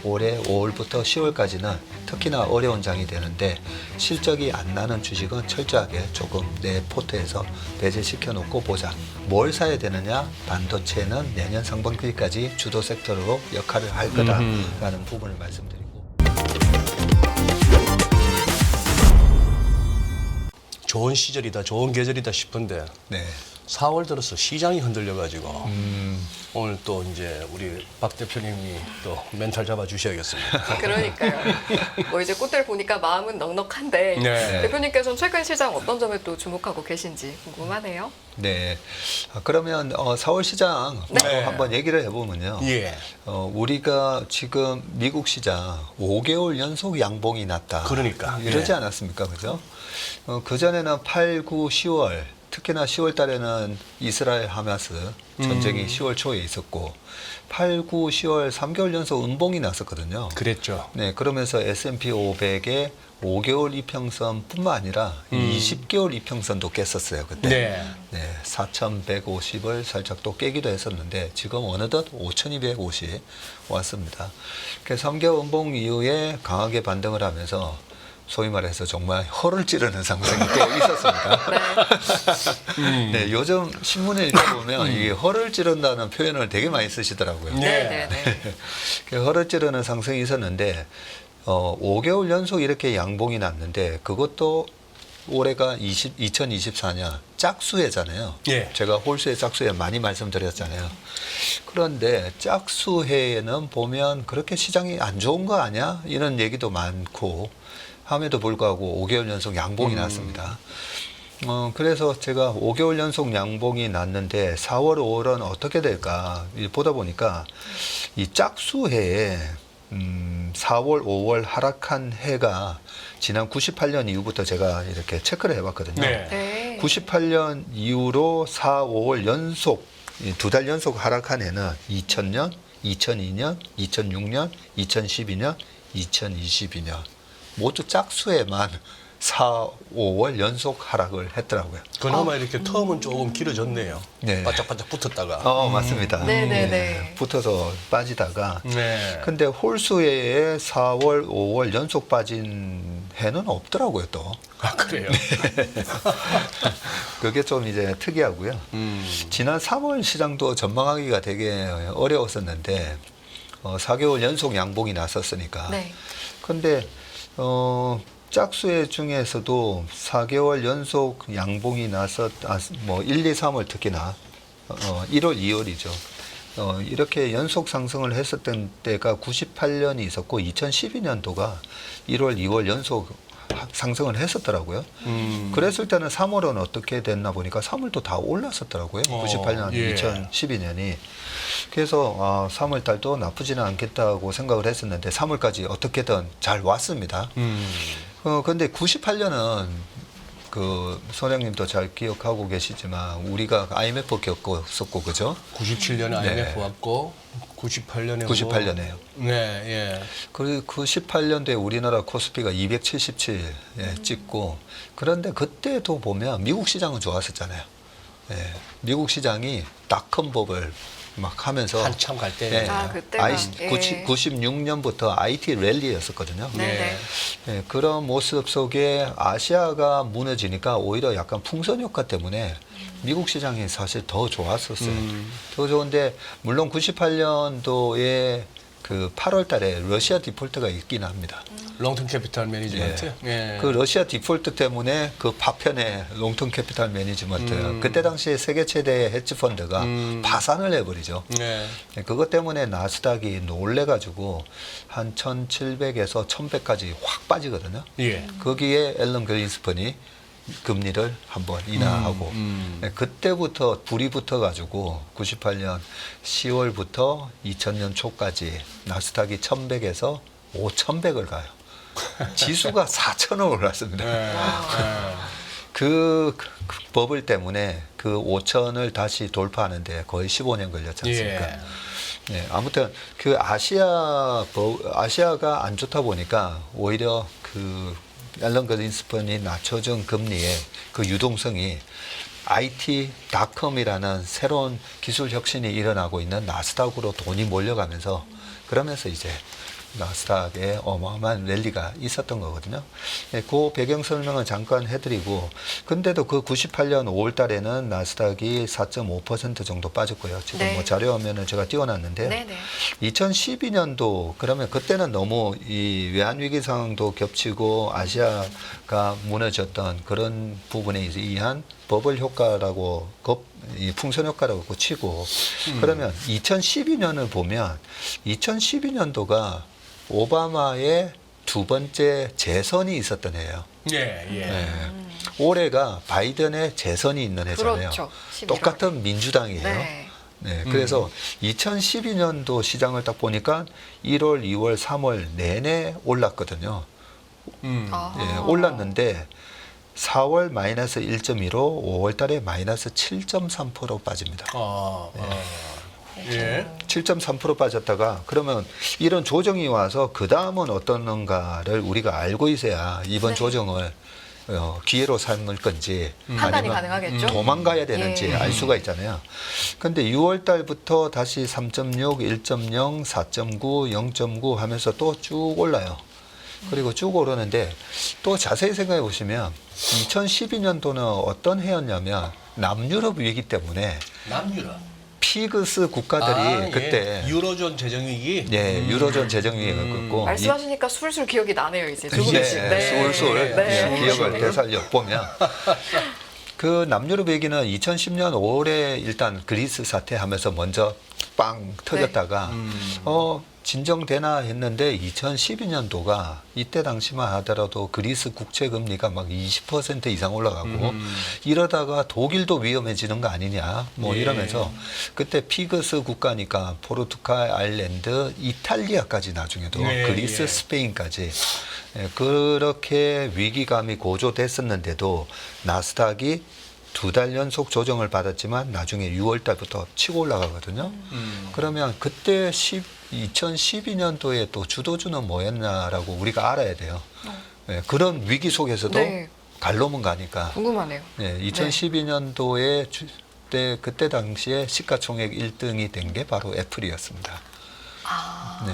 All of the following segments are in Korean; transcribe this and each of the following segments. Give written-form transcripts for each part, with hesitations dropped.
올해 5월부터 10월까지는 특히나 어려운 장이 되는데 실적이 안 나는 주식은 철저하게 조금 내 포트에서 배제시켜 놓고 보자. 뭘 사야 되느냐? 반도체는 내년 상반기까지 주도 섹터로 역할을 할 거다라는 부분을 말씀드리고. 좋은 시절이다, 좋은 계절이다 싶은데 네. 4월 들어서 시장이 흔들려가지고 오늘 또 이제 우리 박 대표님이 또 멘탈 잡아 주셔야겠습니다. 그러니까요. 뭐 이제 꽃들 보니까 마음은 넉넉한데 네. 대표님께서는 최근 시장 어떤 점에 또 주목하고 계신지 궁금하네요. 네. 그러면 4월 시장 네. 한번 얘기를 해보면요. 예. 우리가 지금 미국 시장 5개월 연속 양봉이 났다. 그러니까. 이러지 네. 않았습니까? 그죠? 그전에는 8, 9, 10월, 특히나 10월 달에는 이스라엘 하마스 전쟁이 10월 초에 있었고 8, 9, 10월 3개월 연속 음봉이 났었거든요. 그랬죠. 네, 그러면서 S&P 500의 5개월 이평선뿐만 아니라 20개월 이평선도 깼었어요, 그때. 네. 네, 4,150을 살짝 또 깨기도 했었는데 지금 어느덧 5,250 왔습니다. 그래서 3개월 음봉 이후에 강하게 반등을 하면서 소위 말해서 정말 허를 찌르는 상승이 꽤 있었습니다. 네, 요즘 신문에 읽어보면 이 허를 찌른다는 표현을 되게 많이 쓰시더라고요. 네. 그 허를 찌르는 상승이 있었는데 5개월 연속 이렇게 양봉이 났는데 그것도 올해가 2024년 짝수해잖아요. 예. 제가 홀수의 짝수해 많이 말씀드렸잖아요. 그런데 짝수해에는 보면 그렇게 시장이 안 좋은 거 아니야? 이런 얘기도 많고 함에도 불구하고 5개월 연속 양봉이 났습니다. 그래서 제가 5개월 연속 양봉이 났는데 4월, 5월은 어떻게 될까 보다 보니까 이 짝수해에 4월, 5월 하락한 해가 지난 98년 이후부터 제가 이렇게 체크를 해봤거든요. 네. 네. 98년 이후로 4, 5월 연속, 2달 연속 하락한 해는 2000년, 2002년, 2006년, 2012년, 2022년. 모두 짝수에만 4, 5월 연속 하락을 했더라고요. 그나마 이렇게 텀은 조금 길어졌네요. 네. 바짝바짝 붙었다가. 맞습니다. 네네네. 붙어서 빠지다가. 네. 근데 홀수해에 4월, 5월 연속 빠진 해는 없더라고요, 또. 아, 그래요? 그게 좀 이제 특이하고요. 지난 3월 시장도 전망하기가 되게 어려웠었는데, 4개월 연속 양봉이 났었으니까. 네. 근데, 짝수회 중에서도 4개월 연속 양봉이 나서, 1, 2, 3월 특히나, 1월, 2월이죠. 이렇게 연속 상승을 했었던 때가 98년이 있었고, 2012년도가 1월, 2월 연속 상승을 했었더라고요. 그랬을 때는 3월은 어떻게 됐나 보니까 3월도 다 올랐었더라고요. 98년, 예. 2012년이. 그래서 3월 달도 나쁘지는 않겠다고 생각을 했었는데 3월까지 어떻게든 잘 왔습니다. 근데 98년은 그 소장님도 잘 기억하고 계시지만 우리가 IMF 겪었었고 그죠? 97년에 IMF 네. 왔고 98년에 98년에요. 네, 예. 그리고 98년도에 우리나라 코스피가 277에 찍고 그런데 그때도 보면 미국 시장은 좋았었잖아요. 예, 미국 시장이 닷컴법을 막 하면서 한참 갈 때. 예, 그때가, 예. 96년부터 IT 랠리였었거든요. 네네. 예, 그런 모습 속에 아시아가 무너지니까 오히려 약간 풍선 효과 때문에 미국 시장이 사실 더 좋았었어요. 더 좋은데 물론 98년도에 그 8월 달에 러시아 디폴트가 있긴 합니다. 롱텀 캐피탈 매니지먼트. 예. 그 러시아 디폴트 때문에 그 파편의 롱텀 캐피탈 매니지먼트 그때 당시에 세계 최대의 헤지 펀드가 파산을 해버리죠. 네. 그것 때문에 나스닥이 놀래가지고 한 1,700에서 1,100까지 확 빠지거든요. 예. 거기에 앨런 그린스펀이 금리를 한번 인하하고 그때부터 불이 붙어가지고 98년 10월부터 2000년 초까지 나스닥이 1,100에서 5,100을 가요. 지수가 4,000을 올랐습니다. 네. 그 버블 때문에 그 5,000을 다시 돌파하는데 거의 15년 걸렸지 않습니까? 예. 네, 아무튼 그 아시아가 안 좋다 보니까 오히려 그 앨런 그린스펀이 낮춰준 금리의 그 유동성이 IT, 닷컴이라는 새로운 기술 혁신이 일어나고 있는 나스닥으로 돈이 몰려가면서 그러면서 이제 나스닥에 어마어마한 랠리가 있었던 거거든요. 네, 그 배경 설명을 잠깐 해드리고, 근데도 그 98년 5월 달에는 나스닥이 4.5% 정도 빠졌고요. 지금 네. 뭐 자료 화면을 제가 띄워놨는데요. 네네. 2012년도 그러면 그때는 너무 이 외환 위기 상황도 겹치고 아시아가 무너졌던 그런 부분에 의한 버블 효과라고 이 풍선 효과라고 치고 그러면 2012년을 보면 2012년도가 오바마의 두 번째 재선이 있었던 해예요. 예, 예. 네. 올해가 바이든의 재선이 있는 해잖아요. 그렇죠. 11월. 똑같은 민주당이에요. 네. 네, 그래서 2012년도 시장을 딱 보니까 1월, 2월, 3월 내내 올랐거든요. 아. 예, 올랐는데 4월 마이너스 1.15, 5월 달에 마이너스 7.3% 빠집니다. 예. 7.3% 빠졌다가 그러면 이런 조정이 와서 그 다음은 어떠는가를 우리가 알고 있어야 이번 네. 조정을 기회로 삼을 건지 판단이 아니면 가능하겠죠? 도망가야 되는지 예. 알 수가 있잖아요. 근데 6월 달부터 다시 3.6, 1.0, 4.9, 0.9 하면서 또 쭉 올라요. 그리고 쭉 오르는데 또 자세히 생각해 보시면 2012년도는 어떤 해였냐면 남유럽 위기 때문에 남유럽. 피그스 국가들이 그때 예. 유로존 재정위기. 예, 유로존 재정위기가 있고 말씀하시니까 술술 기억이 나네요, 이제. 네, 조금씩. 술술 네. 예, 기억을 되살려 보면 그 남유럽 얘기는 2010년 5월에 일단 그리스 사태하면서 먼저 빵 터졌다가 진정되나 했는데 2012년도가 이때 당시만 하더라도 그리스 국채 금리가 막 20% 이상 올라가고 이러다가 독일도 위험해지는 거 아니냐 뭐 예. 이러면서 그때 피그스 국가니까 포르투갈, 아일랜드, 이탈리아까지 나중에도 예, 그리스, 예. 스페인까지 그렇게 위기감이 고조됐었는데도 나스닥이 2달 연속 조정을 받았지만 나중에 6월 달부터 치고 올라가거든요. 그러면 그때 2012년도에 또 주도주는 뭐였나라고 우리가 알아야 돼요. 네, 그런 위기 속에서도 네. 갈로문 가니까 궁금하네요. 네, 2012년도에 그때 당시에 시가총액 1등이 된 게 바로 애플이었습니다. 아. 네.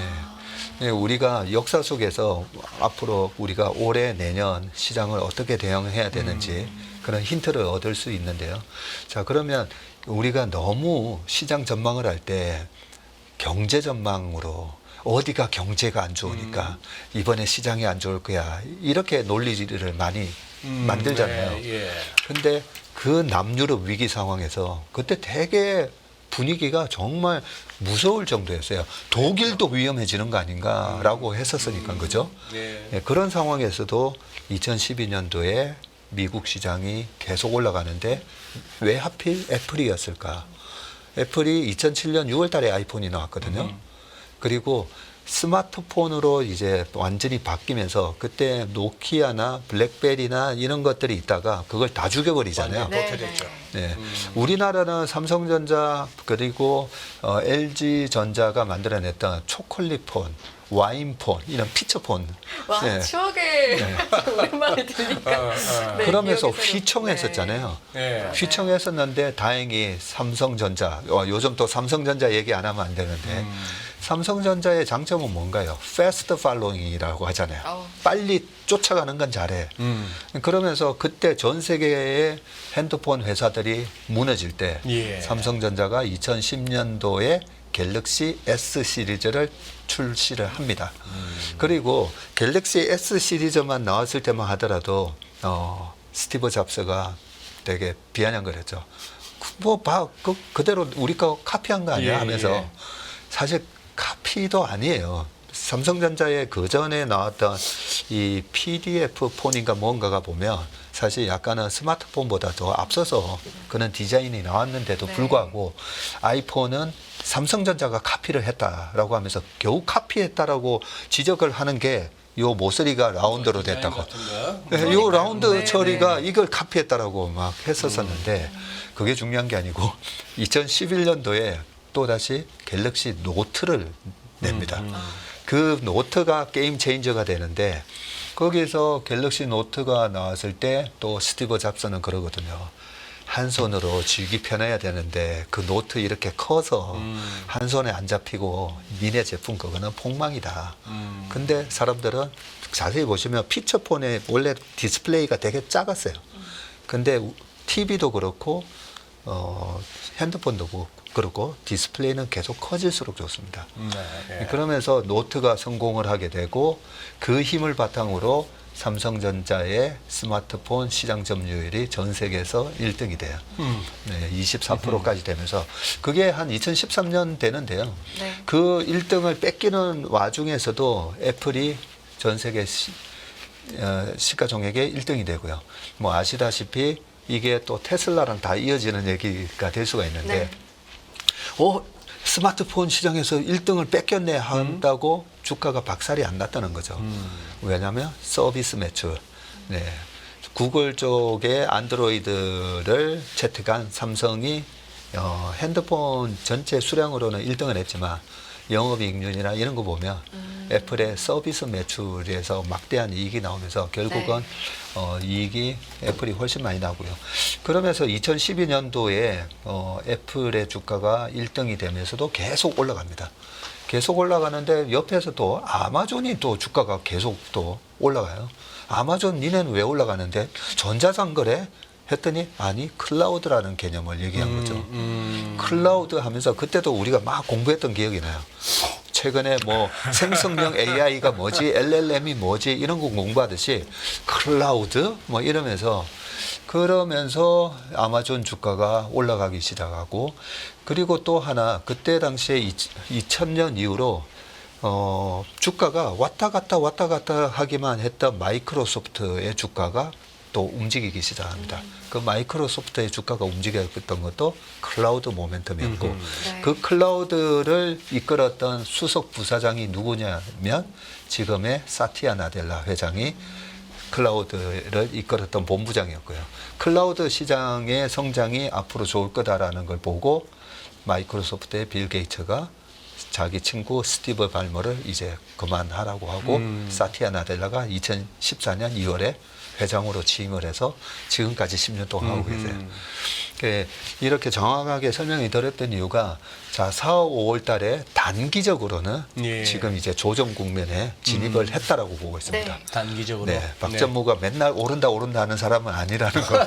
네, 우리가 역사 속에서 앞으로 우리가 올해 내년 시장을 어떻게 대응해야 되는지 그런 힌트를 얻을 수 있는데요. 자, 그러면 우리가 너무 시장 전망을 할 때 경제 전망으로 어디가 경제가 안 좋으니까 이번에 시장이 안 좋을 거야. 이렇게 논리를 많이 만들잖아요. 예. 근데 그 남유럽 위기 상황에서 그때 되게 분위기가 정말 무서울 정도였어요. 독일도 위험해지는 거 아닌가라고 했었으니까 그죠? 예. 예, 그런 상황에서도 2012년도에 미국 시장이 계속 올라가는데 왜 하필 애플이었을까? 애플이 2007년 6월 달에 아이폰이 나왔거든요. 그리고 스마트폰으로 이제 완전히 바뀌면서 그때 노키아나 블랙베리나 이런 것들이 있다가 그걸 다 죽여버리잖아요. 완전 네, 도태됐죠. 네. 우리나라는 삼성전자 그리고 LG전자가 만들어냈던 초콜릿폰, 와인폰, 이런 피처폰. 와, 네. 추억의 오랜만에 들으니까. 네, 그러면서 기억이 새로- 휘청했었잖아요. 네. 휘청했었는데 다행히 삼성전자, 요즘 또 삼성전자 얘기 안 하면 안 되는데 삼성전자의 장점은 뭔가요? Fast following이라고 하잖아요. 아우. 빨리 쫓아가는 건 잘해. 그러면서 그때 전 세계의 핸드폰 회사들이 무너질 때 예. 삼성전자가 2010년도에 갤럭시 S 시리즈를 출시를 합니다. 그리고 갤럭시 S 시리즈만 나왔을 때만 하더라도 스티브 잡스가 되게 비아냥거렸죠. 뭐 봐, 그대로 우리 거 카피한 거 아니야 예, 하면서 예. 사실 카피도 아니에요. 삼성전자의 그 전에 나왔던 이 PDF 폰인가 뭔가가 보면 사실 약간은 스마트폰보다 더 앞서서 그런 디자인이 나왔는데도 네. 불구하고 아이폰은 삼성전자가 카피를 했다라고 하면서 겨우 카피했다라고 지적을 하는 게 요 모서리가 라운드로 됐다고. 네, 요 라운드 네, 처리가 이걸 카피했다라고 막 했었었는데 그게 중요한 게 아니고 2011년도에 또다시 갤럭시 노트를 냅니다. 그 노트가 게임 체인저가 되는데 거기서 갤럭시 노트가 나왔을 때 또 스티브 잡스는 그러거든요. 한 손으로 쥐기 편해야 되는데 그 노트 이렇게 커서 한 손에 안 잡히고 미네 제품 그거는 폭망이다. 근데 사람들은 자세히 보시면 피처폰에 원래 디스플레이가 되게 작았어요. 근데 TV도 그렇고 핸드폰도 그렇고 디스플레이는 계속 커질수록 좋습니다. 네. 그러면서 노트가 성공을 하게 되고 그 힘을 바탕으로 삼성전자의 스마트폰 시장 점유율이 전 세계에서 1등이 돼요. 네, 24%까지 되면서 그게 한 2013년 되는데요. 네. 그 1등을 뺏기는 와중에서도 애플이 전 세계 시가총액의 1등이 되고요. 뭐 아시다시피 이게 또 테슬라랑 다 이어지는 얘기가 될 수가 있는데 스마트폰 시장에서 1등을 뺏겼네 한다고 주가가 박살이 안 났다는 거죠. 왜냐하면 서비스 매출. 네. 구글 쪽의 안드로이드를 채택한 삼성이 핸드폰 전체 수량으로는 1등을 했지만 영업이익률이나 이런 거 보면 애플의 서비스 매출에서 막대한 이익이 나오면서 결국은 이익이 애플이 훨씬 많이 나고요. 그러면서 2012년도에 애플의 주가가 1등이 되면서도 계속 올라갑니다. 계속 올라가는데 옆에서 또 아마존이 또 주가가 계속 또 올라가요. 아마존 니네는 왜 올라가는데 전자상거래? 했더니 아니 클라우드라는 개념을 얘기한 거죠. 클라우드 하면서 그때도 우리가 막 공부했던 기억이 나요. 최근에 뭐 생성형 AI가 뭐지, LLM이 뭐지 이런 거 공부하듯이 클라우드 뭐 이러면서 그러면서 아마존 주가가 올라가기 시작하고 그리고 또 하나 그때 당시에 2000년 이후로 주가가 왔다 갔다 하기만 했던 마이크로소프트의 주가가 또 움직이기 시작합니다. 그 마이크로소프트의 주가가 움직였던 것도 클라우드 모멘텀이었고 네. 그 클라우드를 이끌었던 수석 부사장이 누구냐면 지금의 사티아 나델라 회장이 클라우드를 이끌었던 본부장이었고요. 클라우드 시장의 성장이 앞으로 좋을 거다라는 걸 보고 마이크로소프트의 빌 게이츠가 자기 친구 스티브 발머를 이제 그만하라고 하고 사티아 나델라가 2014년 2월에 회장으로 취임을 해서 지금까지 10년 동안 하고 계세요. 이렇게 정확하게 설명이 드렸던 이유가 자 4월, 5월 달에 단기적으로는 예. 지금 이제 조정 국면에 진입을 했다라고 보고 있습니다. 네. 단기적으로. 네, 박전무가 맨날 오른다 하는 사람은 아니라는 거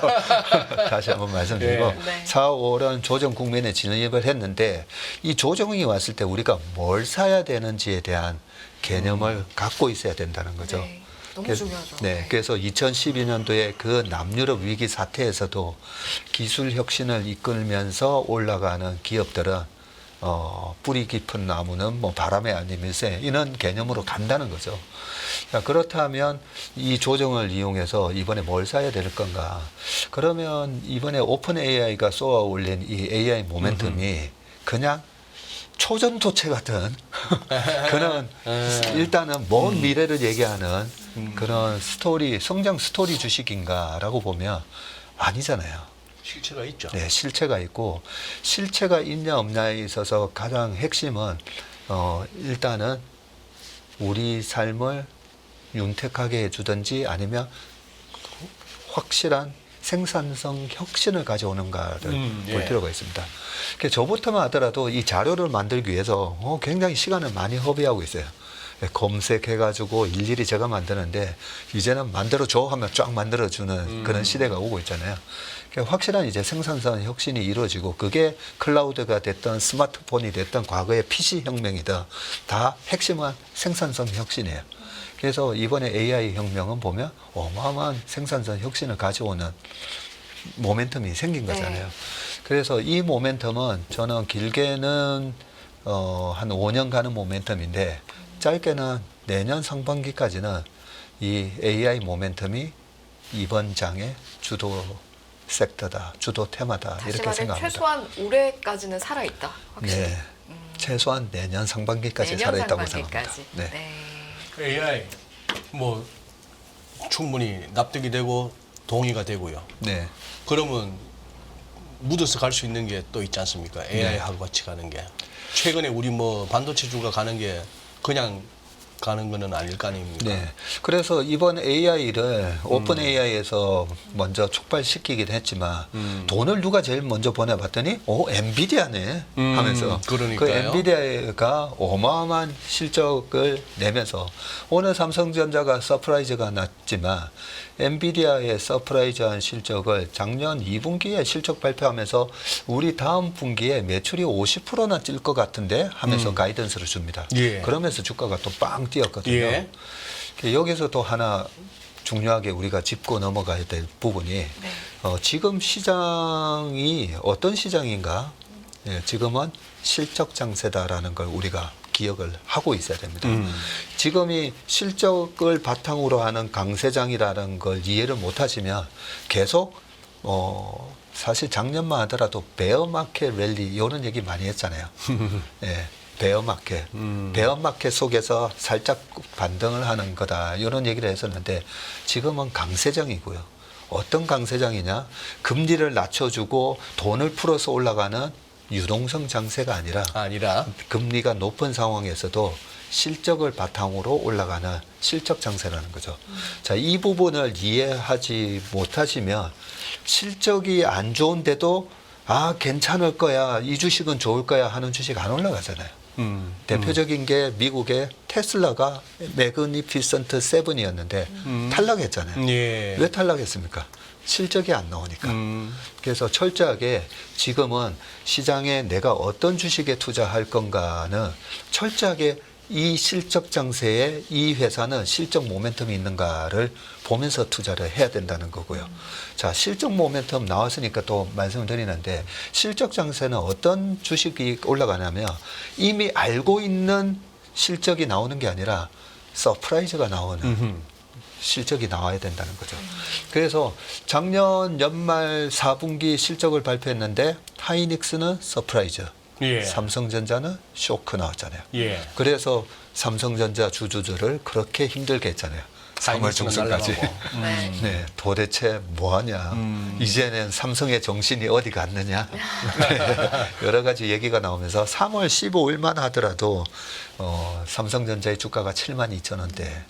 다시 한번 말씀드리고 네. 4, 5월은 조정 국면에 진입을 했는데 이 조정이 왔을 때 우리가 뭘 사야 되는지에 대한 개념을 갖고 있어야 된다는 거죠. 네. 너무 그래서- 중요하죠. 네, 그래서 2012년도에 그 남유럽 위기 사태에서도 기술 혁신을 이끌면서 올라가는 기업들은 뿌리 깊은 나무는 뭐 바람에 안 밀세 이런 개념으로 간다는 거죠. 자, 그렇다면 이 조정을 이용해서 이번에 뭘 사야 될 건가? 그러면 이번에 오픈 AI가 쏘아 올린 이 AI 모멘텀이 그냥 초전도체 같은 그런 일단은 먼 미래를 얘기하는 그런 스토리, 성장 스토리 주식인가라고 보면 아니잖아요. 실체가 있죠. 네, 실체가 있고 실체가 있냐 없냐에 있어서 가장 핵심은 일단은 우리 삶을 윤택하게 해주든지 아니면 확실한 생산성 혁신을 가져오는가를 볼 예. 필요가 있습니다. 그러니까 저부터만 하더라도 이 자료를 만들기 위해서 굉장히 시간을 많이 허비하고 있어요. 검색해가지고 일일이 제가 만드는데 이제는 만들어줘 하면 쫙 만들어주는 그런 시대가 오고 있잖아요. 그러니까 확실한 이제 생산성 혁신이 이루어지고 그게 클라우드가 됐던 스마트폰이 됐던 과거의 PC 혁명이든 다 핵심은 생산성 혁신이에요. 그래서 이번에 AI 혁명은 보면 어마어마한 생산성 혁신을 가져오는 모멘텀이 생긴 거잖아요. 네. 그래서 이 모멘텀은 저는 길게는 한 5년 가는 모멘텀인데 짧게는 내년 상반기까지는 이 AI 모멘텀이 이번 장의 주도 섹터다, 주도 테마다 다시 이렇게 말해 생각합니다. 최소한 올해까지는 살아있다. 확실히. 네, 최소한 내년 상반기까지 내년 살아있다고 상반기까지. 생각합니다. 네. AI 뭐 충분히 납득이 되고 동의가 되고요. 네. 그러면 묻어서 갈 수 있는 게 또 있지 않습니까? AI하고 같이 가는 게. 최근에 우리 뭐 반도체주가 가는 게 그냥 가는 거는 아닐 거 아닙니까? 네. 그래서 이번 AI를 오픈 AI에서 먼저 촉발시키긴 했지만 돈을 누가 제일 먼저 보내봤더니 엔비디아네 하면서 그 그러니까요. 엔비디아가 어마어마한 실적을 내면서 오늘 삼성전자가 서프라이즈가 났지만 엔비디아의 서프라이즈한 실적을 작년 2분기에 실적 발표하면서 우리 다음 분기에 매출이 50%나 찔 것 같은데 하면서 가이던스를 줍니다. 예. 그러면서 주가가 또 빵 뛰었거든요. 예. 여기서 또 하나 중요하게 우리가 짚고 넘어가야 될 부분이 지금 시장이 어떤 시장인가? 예, 지금은 실적 장세다라는 걸 우리가 기억을 하고 있어야 됩니다. 지금이 실적을 바탕으로 하는 강세장이라는 걸 이해를 못 하시면 계속 사실 작년만 하더라도 베어마켓 랠리 이런 얘기 많이 했잖아요. 예, 베어마켓. 베어마켓 속에서 살짝 반등을 하는 거다. 이런 얘기를 했었는데 지금은 강세장이고요. 어떤 강세장이냐? 금리를 낮춰주고 돈을 풀어서 올라가는 유동성 장세가 아니라 금리가 높은 상황에서도 실적을 바탕으로 올라가는 실적 장세라는 거죠. 자, 이 부분을 이해하지 못하시면 실적이 안 좋은데도 괜찮을 거야. 이 주식은 좋을 거야 하는 주식 안 올라가잖아요. 대표적인 게 미국의 테슬라가 매그니피선트 7이었는데 탈락했잖아요. 예. 왜 탈락했습니까? 실적이 안 나오니까. 그래서 철저하게 지금은 시장에 내가 어떤 주식에 투자할 건가는 철저하게 이 실적 장세에 이 회사는 실적 모멘텀이 있는가를 보면서 투자를 해야 된다는 거고요. 자, 실적 모멘텀 나왔으니까 또 말씀드리는데 실적 장세는 어떤 주식이 올라가냐면 이미 알고 있는 실적이 나오는 게 아니라 서프라이즈가 나오는 실적이 나와야 된다는 거죠. 그래서 작년 연말 4분기 실적을 발표했는데 하이닉스는 서프라이즈, 예. 삼성전자는 쇼크 나왔잖아요. 예. 그래서 삼성전자 주주들을 그렇게 힘들게 했잖아요. 3월 중순까지. 네, 도대체 뭐하냐. 이제는 삼성의 정신이 어디 갔느냐. 네, 여러 가지 얘기가 나오면서 3월 15일만 하더라도 삼성전자의 주가가 72,000원대.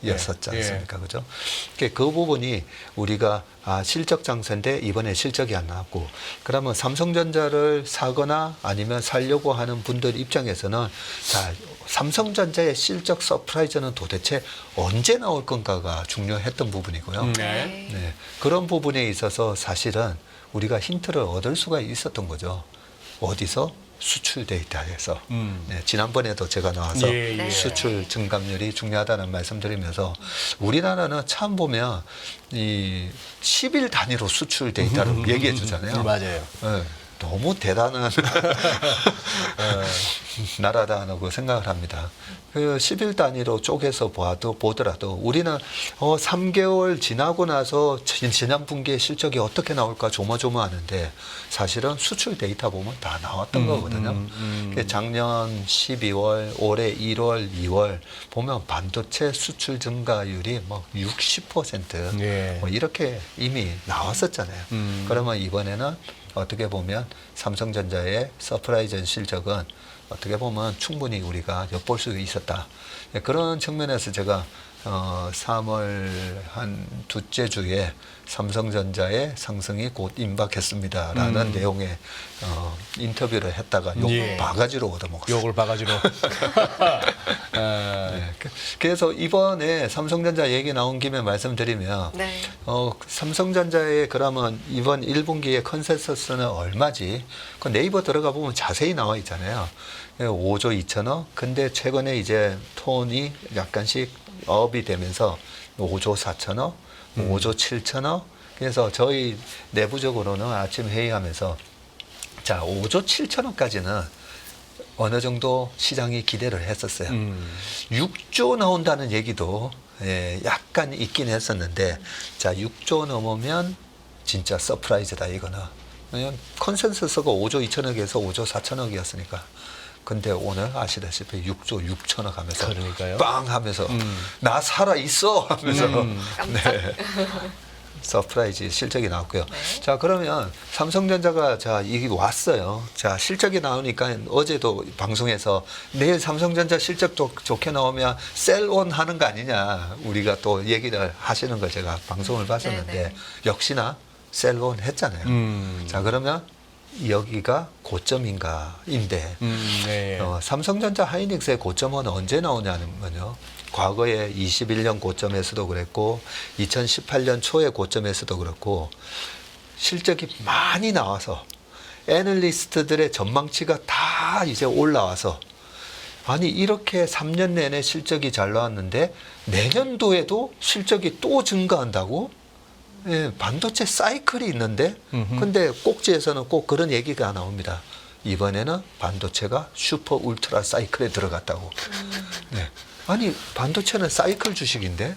였었지 않습니까? 그죠? 그 부분이 우리가 실적 장세인데 이번에 실적이 안 나왔고 그러면 삼성전자를 사거나 아니면 살려고 하는 분들 입장에서는 자, 삼성전자의 실적 서프라이즈는 도대체 언제 나올 건가가 중요했던 부분이고요. 네. 그런 부분에 있어서 사실은 우리가 힌트를 얻을 수가 있었던 거죠. 어디서? 수출 데이터에서 네, 지난번에도 제가 나와서 수출 증감률이 중요하다는 말씀드리면서 우리나라는 참 보면 이 10일 단위로 수출 데이터를 얘기해 주잖아요. 맞아요. 네, 너무 대단한 나라다라고 생각을 합니다. 그 10일 단위로 쪼개서 보더라도 우리는 3개월 지나고 나서 지난 분기에 실적이 어떻게 나올까 조마조마하는데 사실은 수출 데이터 보면 다 나왔던 거거든요. 작년 12월, 올해 1월, 2월 보면 반도체 수출 증가율이 뭐 60% 뭐 이렇게 이미 나왔었잖아요. 그러면 이번에는 어떻게 보면 삼성전자의 서프라이즈 실적은 어떻게 보면 충분히 우리가 엿볼 수 있었다. 그런 측면에서 제가 3월 한 둘째 주에 삼성전자의 상승이 곧 임박했습니다라는 내용의 인터뷰를 했다가 욕 바가지로 얻어먹었어요. 욕을 바가지로. 네. 그래서 이번에 삼성전자 얘기 나온 김에 말씀드리면 삼성전자의 그러면 이번 1분기의 컨센서스는 얼마지? 그 네이버 들어가 보면 자세히 나와 있잖아요. 5조 2천억. 근데 최근에 이제 톤이 약간씩 업이 되면서 5조 4천억, 5조 7천억. 그래서 저희 내부적으로는 아침 회의하면서 자, 5조 7천억까지는 어느 정도 시장이 기대를 했었어요. 6조 나온다는 얘기도 약간 있긴 했었는데 자, 6조 넘으면 진짜 서프라이즈다 이거는. 왜냐면 컨센서스가 5조 2천억에서 5조 4천억이었으니까. 근데 오늘 아시다시피 6조 6천억 하면서 그러니까요. 빵 하면서 나 살아 있어 하면서 네. 서프라이즈 실적이 나왔고요. 네. 자, 그러면 삼성전자가 자, 이게 왔어요. 자, 실적이 나오니까 어제도 방송에서 내일 삼성전자 실적 좋게 나오면 셀온 하는 거 아니냐. 우리가 또 얘기를 하시는 걸 제가 방송을 봤었는데 네. 역시나 셀온 했잖아요. 자, 그러면 여기가 고점인가인데 네. 삼성전자 하이닉스의 고점은 언제 나오냐면요. 과거에 21년 고점에서도 그랬고 2018년 초의 고점에서도 그렇고 실적이 많이 나와서 애널리스트들의 전망치가 다 이제 올라와서 아니 이렇게 3년 내내 실적이 잘 나왔는데 내년도에도 실적이 또 증가한다고? 예, 반도체 사이클이 있는데 근데 꼭지에서는 꼭 그런 얘기가 나옵니다. 이번에는 반도체가 슈퍼 울트라 사이클에 들어갔다고. 네. 아니 반도체는 사이클 주식인데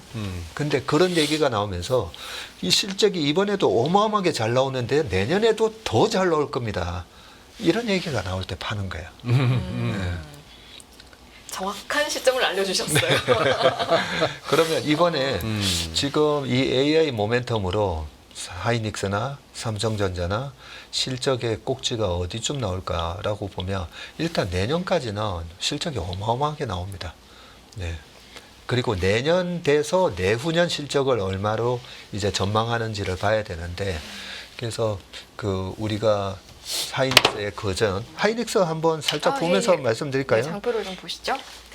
근데 그런 얘기가 나오면서 이 실적이 이번에도 어마어마하게 잘 나오는데 내년에도 더 잘 나올 겁니다. 이런 얘기가 나올 때 파는 거예요. 네. 정확한 시점을 알려주셨어요. 그러면 이번에 지금 이 AI 모멘텀으로 하이닉스나 삼성전자나 실적의 꼭지가 어디쯤 나올까라고 보면 일단 내년까지는 실적이 어마어마하게 나옵니다. 네. 그리고 내년 돼서 내후년 실적을 얼마로 이제 전망하는지를 봐야 되는데 그래서 그 우리가 하이닉스의 거전 하이닉스 한번 살짝 보면서 예. 말씀드릴까요? 네, 장표를 좀 보시죠.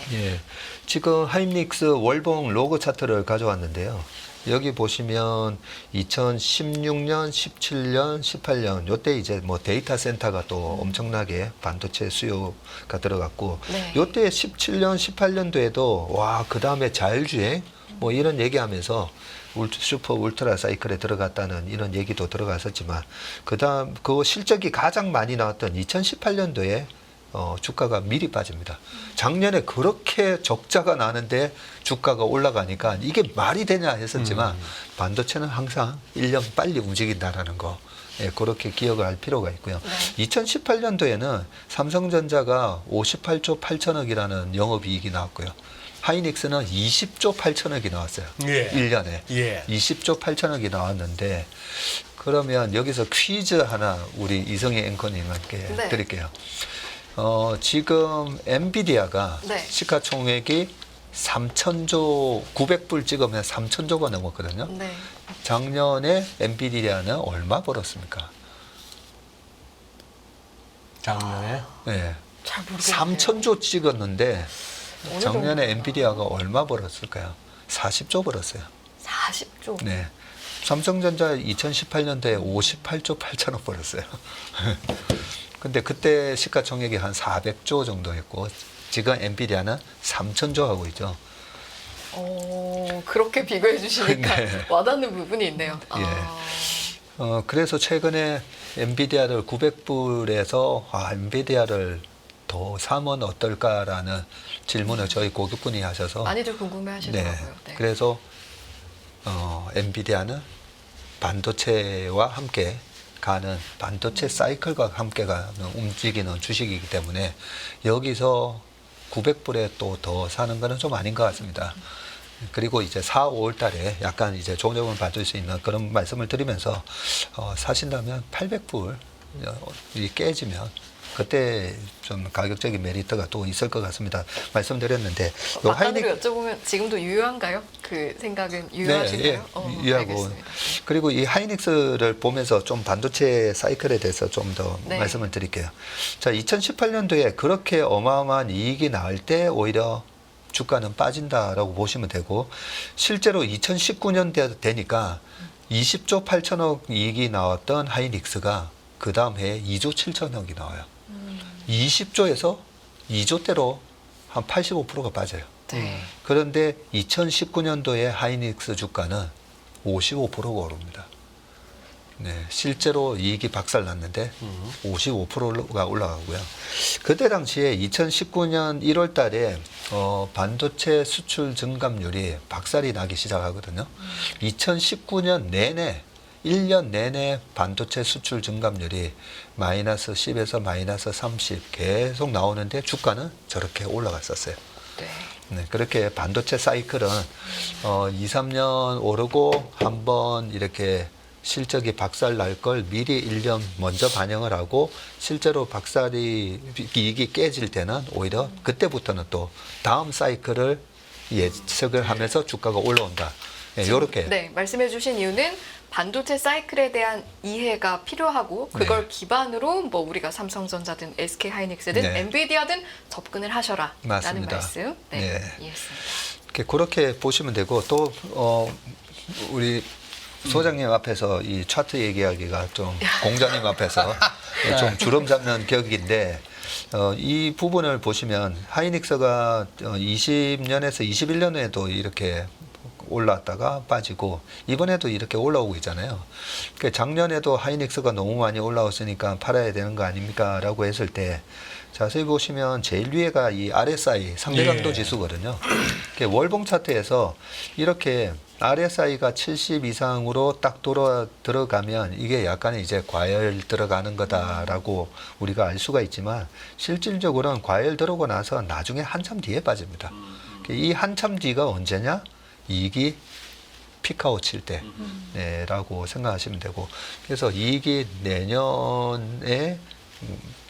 네. 예. 지금 하이닉스 월봉 로그 차트를 가져왔는데요. 여기 보시면 2016년, 17년, 18년 요때 이제 뭐 데이터 센터가 또 엄청나게 반도체 수요가 들어갔고 네. 요때 17년, 18년도에도 와, 그다음에 자율주행 뭐 이런 얘기하면서 슈퍼 울트라 사이클에 들어갔다는 이런 얘기도 들어갔었지만 그다음 그 실적이 가장 많이 나왔던 2018년도에 주가가 미리 빠집니다. 작년에 그렇게 적자가 나는데 주가가 올라가니까 이게 말이 되냐 했었지만 반도체는 항상 1년 빨리 움직인다라는 거. 예, 그렇게 기억을 할 필요가 있고요. 네. 2018년도에는 삼성전자가 58조 8천억이라는 영업이익이 나왔고요. 하이닉스는 20조 8천억이 나왔어요. 예. 1년에. 예. 20조 8천억이 나왔는데 그러면 여기서 퀴즈 하나 우리 이성희 앵커님께 네. 드릴게요. 지금 엔비디아가 네. 시가총액이 3천조 900불 찍으면 3천조가 넘었거든요. 네. 작년에 엔비디아는 얼마 벌었습니까? 작년에 네. 잘 모르겠네요. 3천조 찍었는데 어느 작년에 정도나? 엔비디아가 얼마 벌었을까요? 40조 벌었어요. 40조. 네. 삼성전자 2018년도에 58조 8천억 벌었어요. 근데 그때 시가총액이 한 400조 정도였고 지금 엔비디아는 3천조 하고 있죠. 그렇게 비교해 주시니까 네. 와닿는 부분이 있네요. 예. 그래서 최근에 엔비디아를 900불에서 엔비디아를 더 사면 어떨까라는 질문을 저희 고객분이 하셔서 많이들 궁금해 하시더라고요. 네. 그래서 엔비디아는 반도체와 함께 가는 반도체 사이클과 함께 가는 움직이는 주식이기 때문에 여기서 900불에 또 더 사는 거는 좀 아닌 것 같습니다. 그리고 이제 4, 5월 달에 약간 이제 조정을 받을 수 있는 그런 말씀을 드리면서 사신다면 800불 이 깨지면 그때 좀 가격적인 메리트가 또 있을 것 같습니다. 말씀드렸는데 요 아까도 여쭤보면 지금도 유효한가요? 그 생각은 유효하신가요? 유효하고 알겠습니다. 그리고 이 하이닉스를 보면서 좀 반도체 사이클에 대해서 좀 더 네. 말씀을 드릴게요. 자, 2018년도에 그렇게 어마어마한 이익이 나올 때 오히려 주가는 빠진다라고 보시면 되고 실제로 2019년 되니까 20조 8천억 이익이 나왔던 하이닉스가 그 다음 해에 2조 7천억이 나와요. 20조에서 2조대로 한 85%가 빠져요. 네. 그런데 2019년도에 하이닉스 주가는 55%가 오릅니다. 네, 실제로 이익이 박살났는데 55%가 올라가고요. 그때 당시에 2019년 1월 달에 반도체 수출 증감률이 박살이 나기 시작하거든요. 2019년 내내 1년 내내 반도체 수출 증감률이 마이너스 10에서 마이너스 30 계속 나오는데 주가는 저렇게 올라갔었어요. 네. 네, 그렇게 반도체 사이클은 2, 3년 오르고 한번 이렇게 실적이 박살 날 걸 미리 1년 먼저 반영을 하고 실제로 박살이 이익이 깨질 때는 오히려 그때부터는 또 다음 사이클을 예측을 하면서 주가가 올라온다. 네, 요렇게. 네, 말씀해 주신 이유는 반도체 사이클에 대한 이해가 필요하고 그걸 네. 기반으로 뭐 우리가 삼성전자든 SK하이닉스든 네. 엔비디아든 접근을 하셔라 라는 맞습니다. 말씀 네, 네. 이해했습니다. 그렇게 보시면 되고 또 우리 소장님 앞에서 이 차트 얘기하기가 좀 공자님 앞에서 좀 주름 잡는 격인데 이 부분을 보시면 하이닉스가 20년에서 21년에도 이렇게 올랐다가 빠지고 이번에도 이렇게 올라오고 있잖아요. 그러니까 작년에도 하이닉스가 너무 많이 올라왔으니까 팔아야 되는 거 아닙니까? 라고 했을 때 자세히 보시면 제일 위에가 이 RSI 상대강도 예. 지수거든요. 월봉 차트에서 이렇게 RSI가 70 이상으로 딱 들어가면 이게 약간의 이제 과열 들어가는 거다라고 우리가 알 수가 있지만 실질적으로는 과열 들어오고 나서 나중에 한참 뒤에 빠집니다. 이 한참 뒤가 언제냐? 이익이 피크아웃 칠 때라고 생각하시면 되고 그래서 이익이 내년에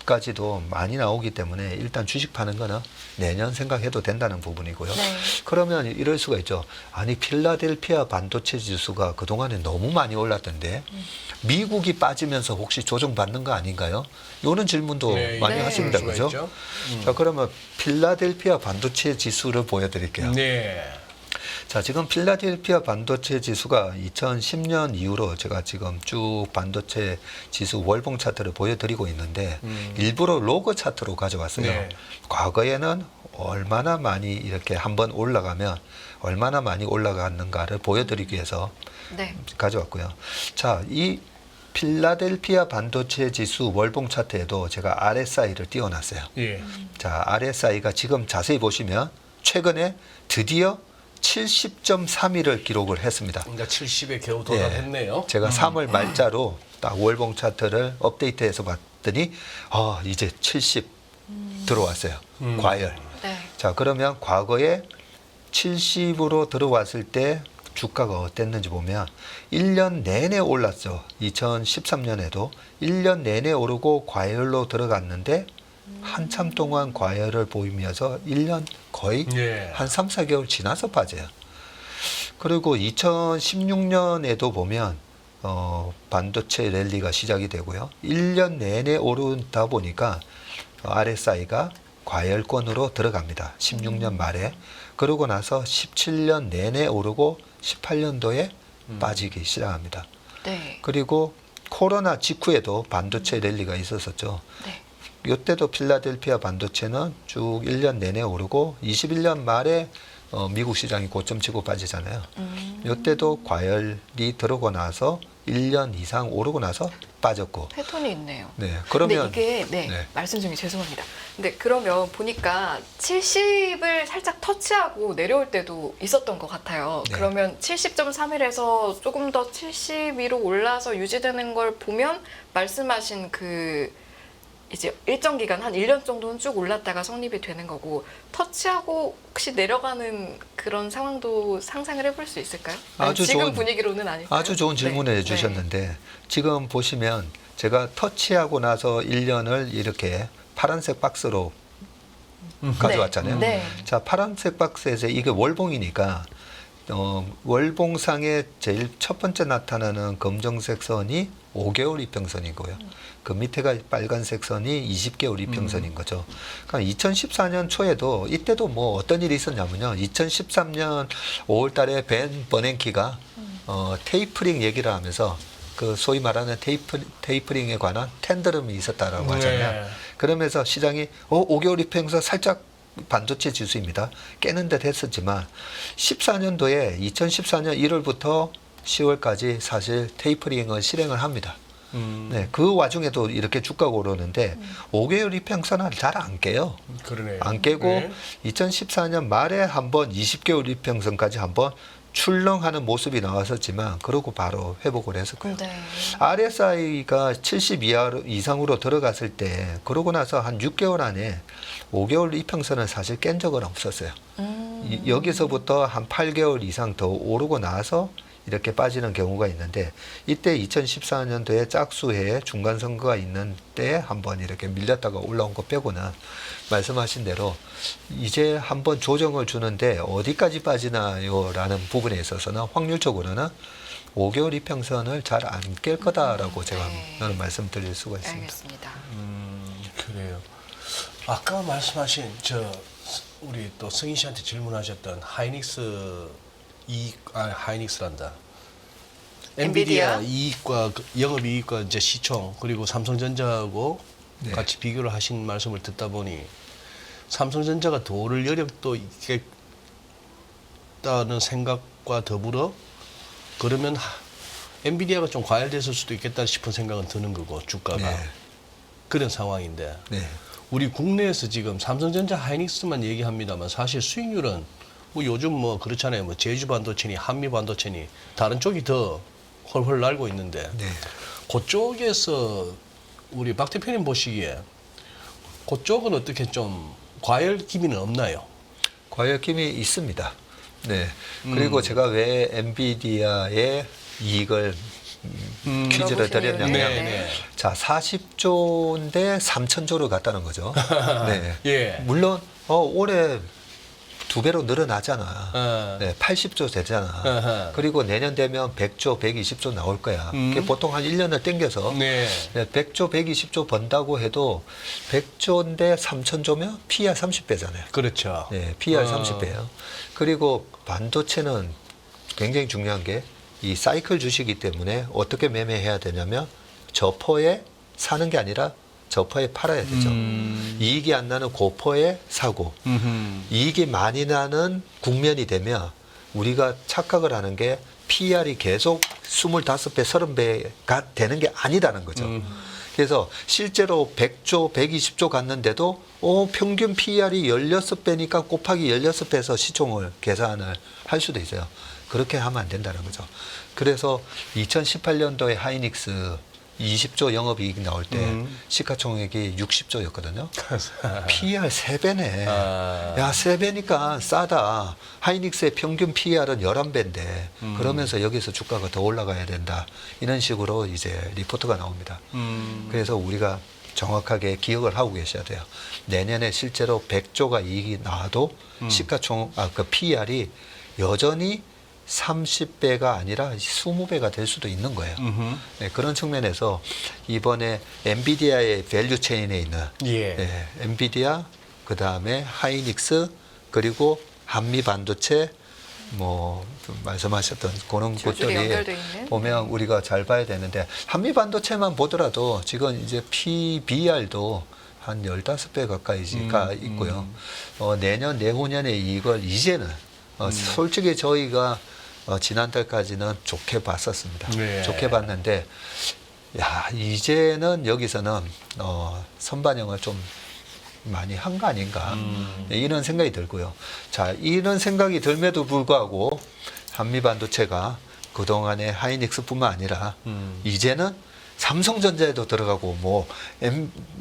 까지도 많이 나오기 때문에 일단 주식 파는 거는 내년 생각해도 된다는 부분이고요. 네. 그러면 이럴 수가 있죠. 아니 필라델피아 반도체 지수가 그동안에 너무 많이 올랐던데 미국이 빠지면서 혹시 조정받는 거 아닌가요? 이런 질문도 네, 많이 네. 하십니다. 그럴 그죠? 수가 있죠. 자, 그러면 필라델피아 반도체 지수를 보여드릴게요. 네. 자, 지금 필라델피아 반도체 지수가 2010년 이후로 제가 지금 쭉 반도체 지수 월봉 차트를 보여드리고 있는데 일부러 로그 차트로 가져왔어요. 네. 과거에는 얼마나 많이 이렇게 한번 올라가면 얼마나 많이 올라갔는가를 보여드리기 위해서 네. 가져왔고요. 자, 이 필라델피아 반도체 지수 월봉 차트에도 제가 RSI를 띄워놨어요. 예. 자, RSI가 지금 자세히 보시면 최근에 드디어 70.31을 기록을 했습니다. 그러니까 70에 겨우 도달했네요. 제가 3월 말자로 딱 월봉 차트를 업데이트해서 봤더니 이제 70 들어왔어요. 과열. 네. 자, 그러면 과거에 70으로 들어왔을 때 주가가 어땠는지 보면 1년 내내 올랐죠. 2013년에도 1년 내내 오르고 과열로 들어갔는데 한참 동안 과열을 보이면서 1년 거의 예. 한 3, 4개월 지나서 빠져요. 그리고 2016년에도 보면 반도체 랠리가 시작이 되고요. 1년 내내 오르다 보니까 RSI가 과열권으로 들어갑니다. 16년 말에. 그러고 나서 17년 내내 오르고 18년도에 빠지기 시작합니다. 네. 그리고 코로나 직후에도 반도체 랠리가 있었었죠. 네. 이때도 필라델피아 반도체는 쭉 1년 내내 오르고 21년 말에 미국 시장이 고점 치고 빠지잖아요. 이때도 과열이 들어오고 나서 1년 이상 오르고 나서 빠졌고. 패턴이 있네요. 네, 그러면 근데 이게 네. 말씀 중에 죄송합니다. 근데 그러면 보니까 70을 살짝 터치하고 내려올 때도 있었던 것 같아요. 네. 그러면 70.31에서 조금 더 70 위로 올라서 유지되는 걸 보면 말씀하신 그 이제 일정 기간 한 1년 정도는 쭉 올랐다가 성립이 되는 거고 터치하고 혹시 내려가는 그런 상황도 상상을 해볼 수 있을까요? 아주 지금 좋은- 분위기로는 아닐까요? 아주 좋은 질문을 네. 해주셨는데 지금 보시면 제가 터치하고 나서 1년을 이렇게 파란색 박스로 가져왔잖아요. 네. 자, 파란색 박스에서 이게 월봉이니까 월봉상에 제일 첫 번째 나타나는 검정색 선이 5개월 이평선이고요. 그 밑에가 빨간색 선이 20개월 이평선인 거죠. 그러니까 2014년 초에도 이때도 뭐 어떤 일이 있었냐면요. 2013년 5월 달에 벤 버냉키가 테이퍼링 얘기를 하면서 그 소위 말하는 테이퍼링에 관한 텐더럼이 있었다라고 하잖아요. 네. 그러면서 시장이 5개월 이평선 살짝 반도체 지수입니다. 깨는 듯 했었지만 14년도에 2014년 1월부터 10월까지 사실 테이퍼링을 실행을 합니다. 네, 그 와중에도 이렇게 주가가 오르는데 5개월 이평선을 잘 안 깨요. 그러네요. 안 깨고 네. 2014년 말에 한번 20개월 이평선까지 한번 출렁하는 모습이 나왔었지만 그러고 바로 회복을 했었고요. 네. RSI가 70 이상으로 들어갔을 때 그러고 나서 한 6개월 안에 5개월 이평선을 사실 깬 적은 없었어요. 여기서부터 한 8개월 이상 더 오르고 나서 이렇게 빠지는 경우가 있는데 이때 2014년도에 짝수해에 중간 선거가 있는 때 한번 이렇게 밀렸다가 올라온 거 빼고는 말씀하신 대로 이제 한번 조정을 주는데 어디까지 빠지나요라는 부분에 있어서는 확률적으로는 5개월 이평선을 잘 안 깰 거다라고 제가 저는 말씀드릴 수가 있습니다. 알겠습니다. 그래요. 아까 말씀하신 우리 또 승희 씨한테 질문하셨던 하이닉스란다. 엔비디아 이익과 영업이익과 이제 시총 그리고 삼성전자하고 네. 같이 비교를 하신 말씀을 듣다 보니 삼성전자가 더 오를 여력도 있겠다는 생각과 더불어 그러면 엔비디아가 좀 과열됐을 수도 있겠다 싶은 생각은 드는 거고 주가가 네. 그런 상황인데 네. 우리 국내에서 지금 삼성전자 하이닉스만 얘기합니다만 사실 수익률은 뭐 요즘 뭐 그렇잖아요. 뭐 제주 반도체니 한미 반도체니 다른 쪽이 더 훨훨 날고 있는데 네. 그쪽에서 우리 박 대표님 보시기에 그쪽은 어떻게 좀 과열 기미는 없나요? 과열킴이 있습니다. 네. 그리고 제가 왜 엔비디아의 이익을 퀴즈를 드렸냐면 네. 자 40조인데 3천조를 갔다는 거죠. 네. 예. 물론 올해 2배로 늘어나잖아. 네, 80조 되잖아. 어허. 그리고 내년 되면 100조, 120조 나올 거야. 그게 보통 한 1년을 땡겨서 네. 100조, 120조 번다고 해도 100조인데 3천조면 PER 30배잖아요. 그렇죠. 네, PER 30배예요. 그리고 반도체는 굉장히 중요한 게 이 사이클 주식이기 때문에 어떻게 매매해야 되냐면 저퍼에 사는 게 아니라 저퍼에 팔아야 되죠. 이익이 안 나는 고퍼에 사고 이익이 많이 나는 국면이 되면 우리가 착각을 하는 게 PER이 계속 25배, 30배가 되는 게 아니다는 거죠. 그래서 실제로 100조, 120조 갔는데도 평균 PER이 16배니까 곱하기 16배에서 시총을 계산을 할 수도 있어요. 그렇게 하면 안 된다는 거죠. 그래서 2018년도에 하이닉스 20조 영업이익 나올 때 시가총액이 60조였거든요. PER 3배네. 아. 야, 3배니까 싸다. 하이닉스의 평균 PER은 11배인데 그러면서 여기서 주가가 더 올라가야 된다. 이런 식으로 이제 리포트가 나옵니다. 그래서 우리가 정확하게 기억을 하고 계셔야 돼요. 내년에 실제로 100조가 이익이 나와도 그 PER이 여전히 30배가 아니라 20배가 될 수도 있는 거예요. 네, 그런 측면에서 이번에 엔비디아의 밸류 체인에 있는 예. 네, 엔비디아, 그 다음에 하이닉스, 그리고 한미 반도체, 뭐 말씀하셨던 그런 줄줄이 것들이 연결돼 있는? 보면 우리가 잘 봐야 되는데 한미 반도체만 보더라도 지금 이제 PBR도 한 15배 가까이가 있고요. 내년, 내후년에 이걸 이제는 솔직히 저희가 지난달까지는 좋게 봤었습니다. 네. 좋게 봤는데, 야, 이제는 여기서는 선반영을 좀 많이 한 거 아닌가. 이런 생각이 들고요. 자, 이런 생각이 들면도 불구하고 한미 반도체가 그동안에 하이닉스뿐만 아니라 이제는 삼성전자에도 들어가고 뭐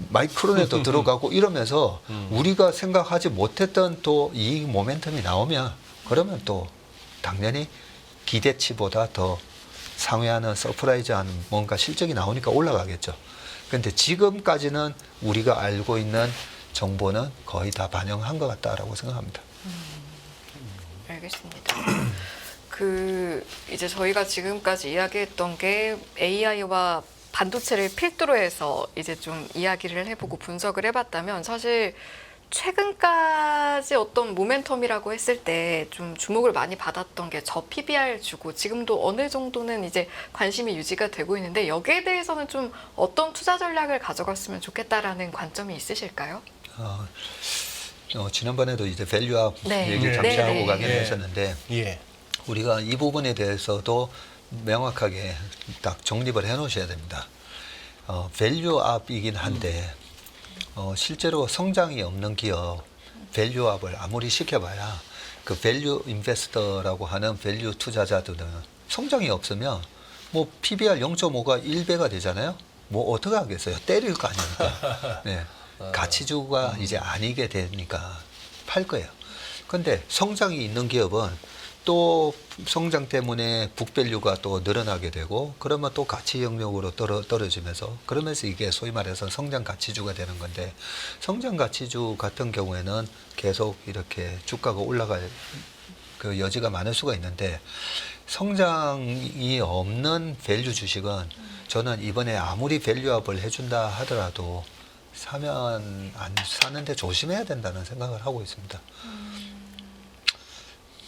마이크론에도 들어가고 이러면서 우리가 생각하지 못했던 또 이익 모멘텀이 나오면 그러면 또 당연히 기대치보다 더 상회하는 서프라이즈한 뭔가 실적이 나오니까 올라가겠죠. 그런데 지금까지는 우리가 알고 있는 정보는 거의 다 반영한 것 같다라고 생각합니다. 알겠습니다. 이제 저희가 지금까지 이야기했던 게 AI와 반도체를 필두로 해서 이제 좀 이야기를 해보고 분석을 해봤다면 사실 최근까지 어떤 모멘텀이라고 했을 때 좀 주목을 많이 받았던 게 저 PBR 주고 지금도 어느 정도는 이제 관심이 유지가 되고 있는데 여기에 대해서는 좀 어떤 투자 전략을 가져갔으면 좋겠다라는 관점이 있으실까요? 지난번에도 이제 밸류업 네. 얘기를 잠시 네, 하고 네. 가긴 네. 했었는데 예. 우리가 이 부분에 대해서도 명확하게 딱 정립을 해 놓으셔야 됩니다. 밸류업이긴 한데 실제로 성장이 없는 기업 밸류업을 아무리 시켜봐야 그 밸류 인베스터라고 하는 밸류 투자자들은 성장이 없으면 뭐 PBR 0.5가 1배가 되잖아요. 뭐 어떻게 하겠어요? 때릴 거 아닙니까? 네. 가치주가 이제 아니게 되니까 팔 거예요. 근데 성장이 있는 기업은 또 성장 때문에 북밸류가 또 늘어나게 되고 그러면 또 가치 영역으로 떨어지면서 그러면서 이게 소위 말해서 성장 가치주가 되는 건데 성장 가치주 같은 경우에는 계속 이렇게 주가가 올라갈 그 여지가 많을 수가 있는데 성장이 없는 밸류 주식은 저는 이번에 아무리 밸류업을 해준다 하더라도 안 사는데 조심해야 된다는 생각을 하고 있습니다.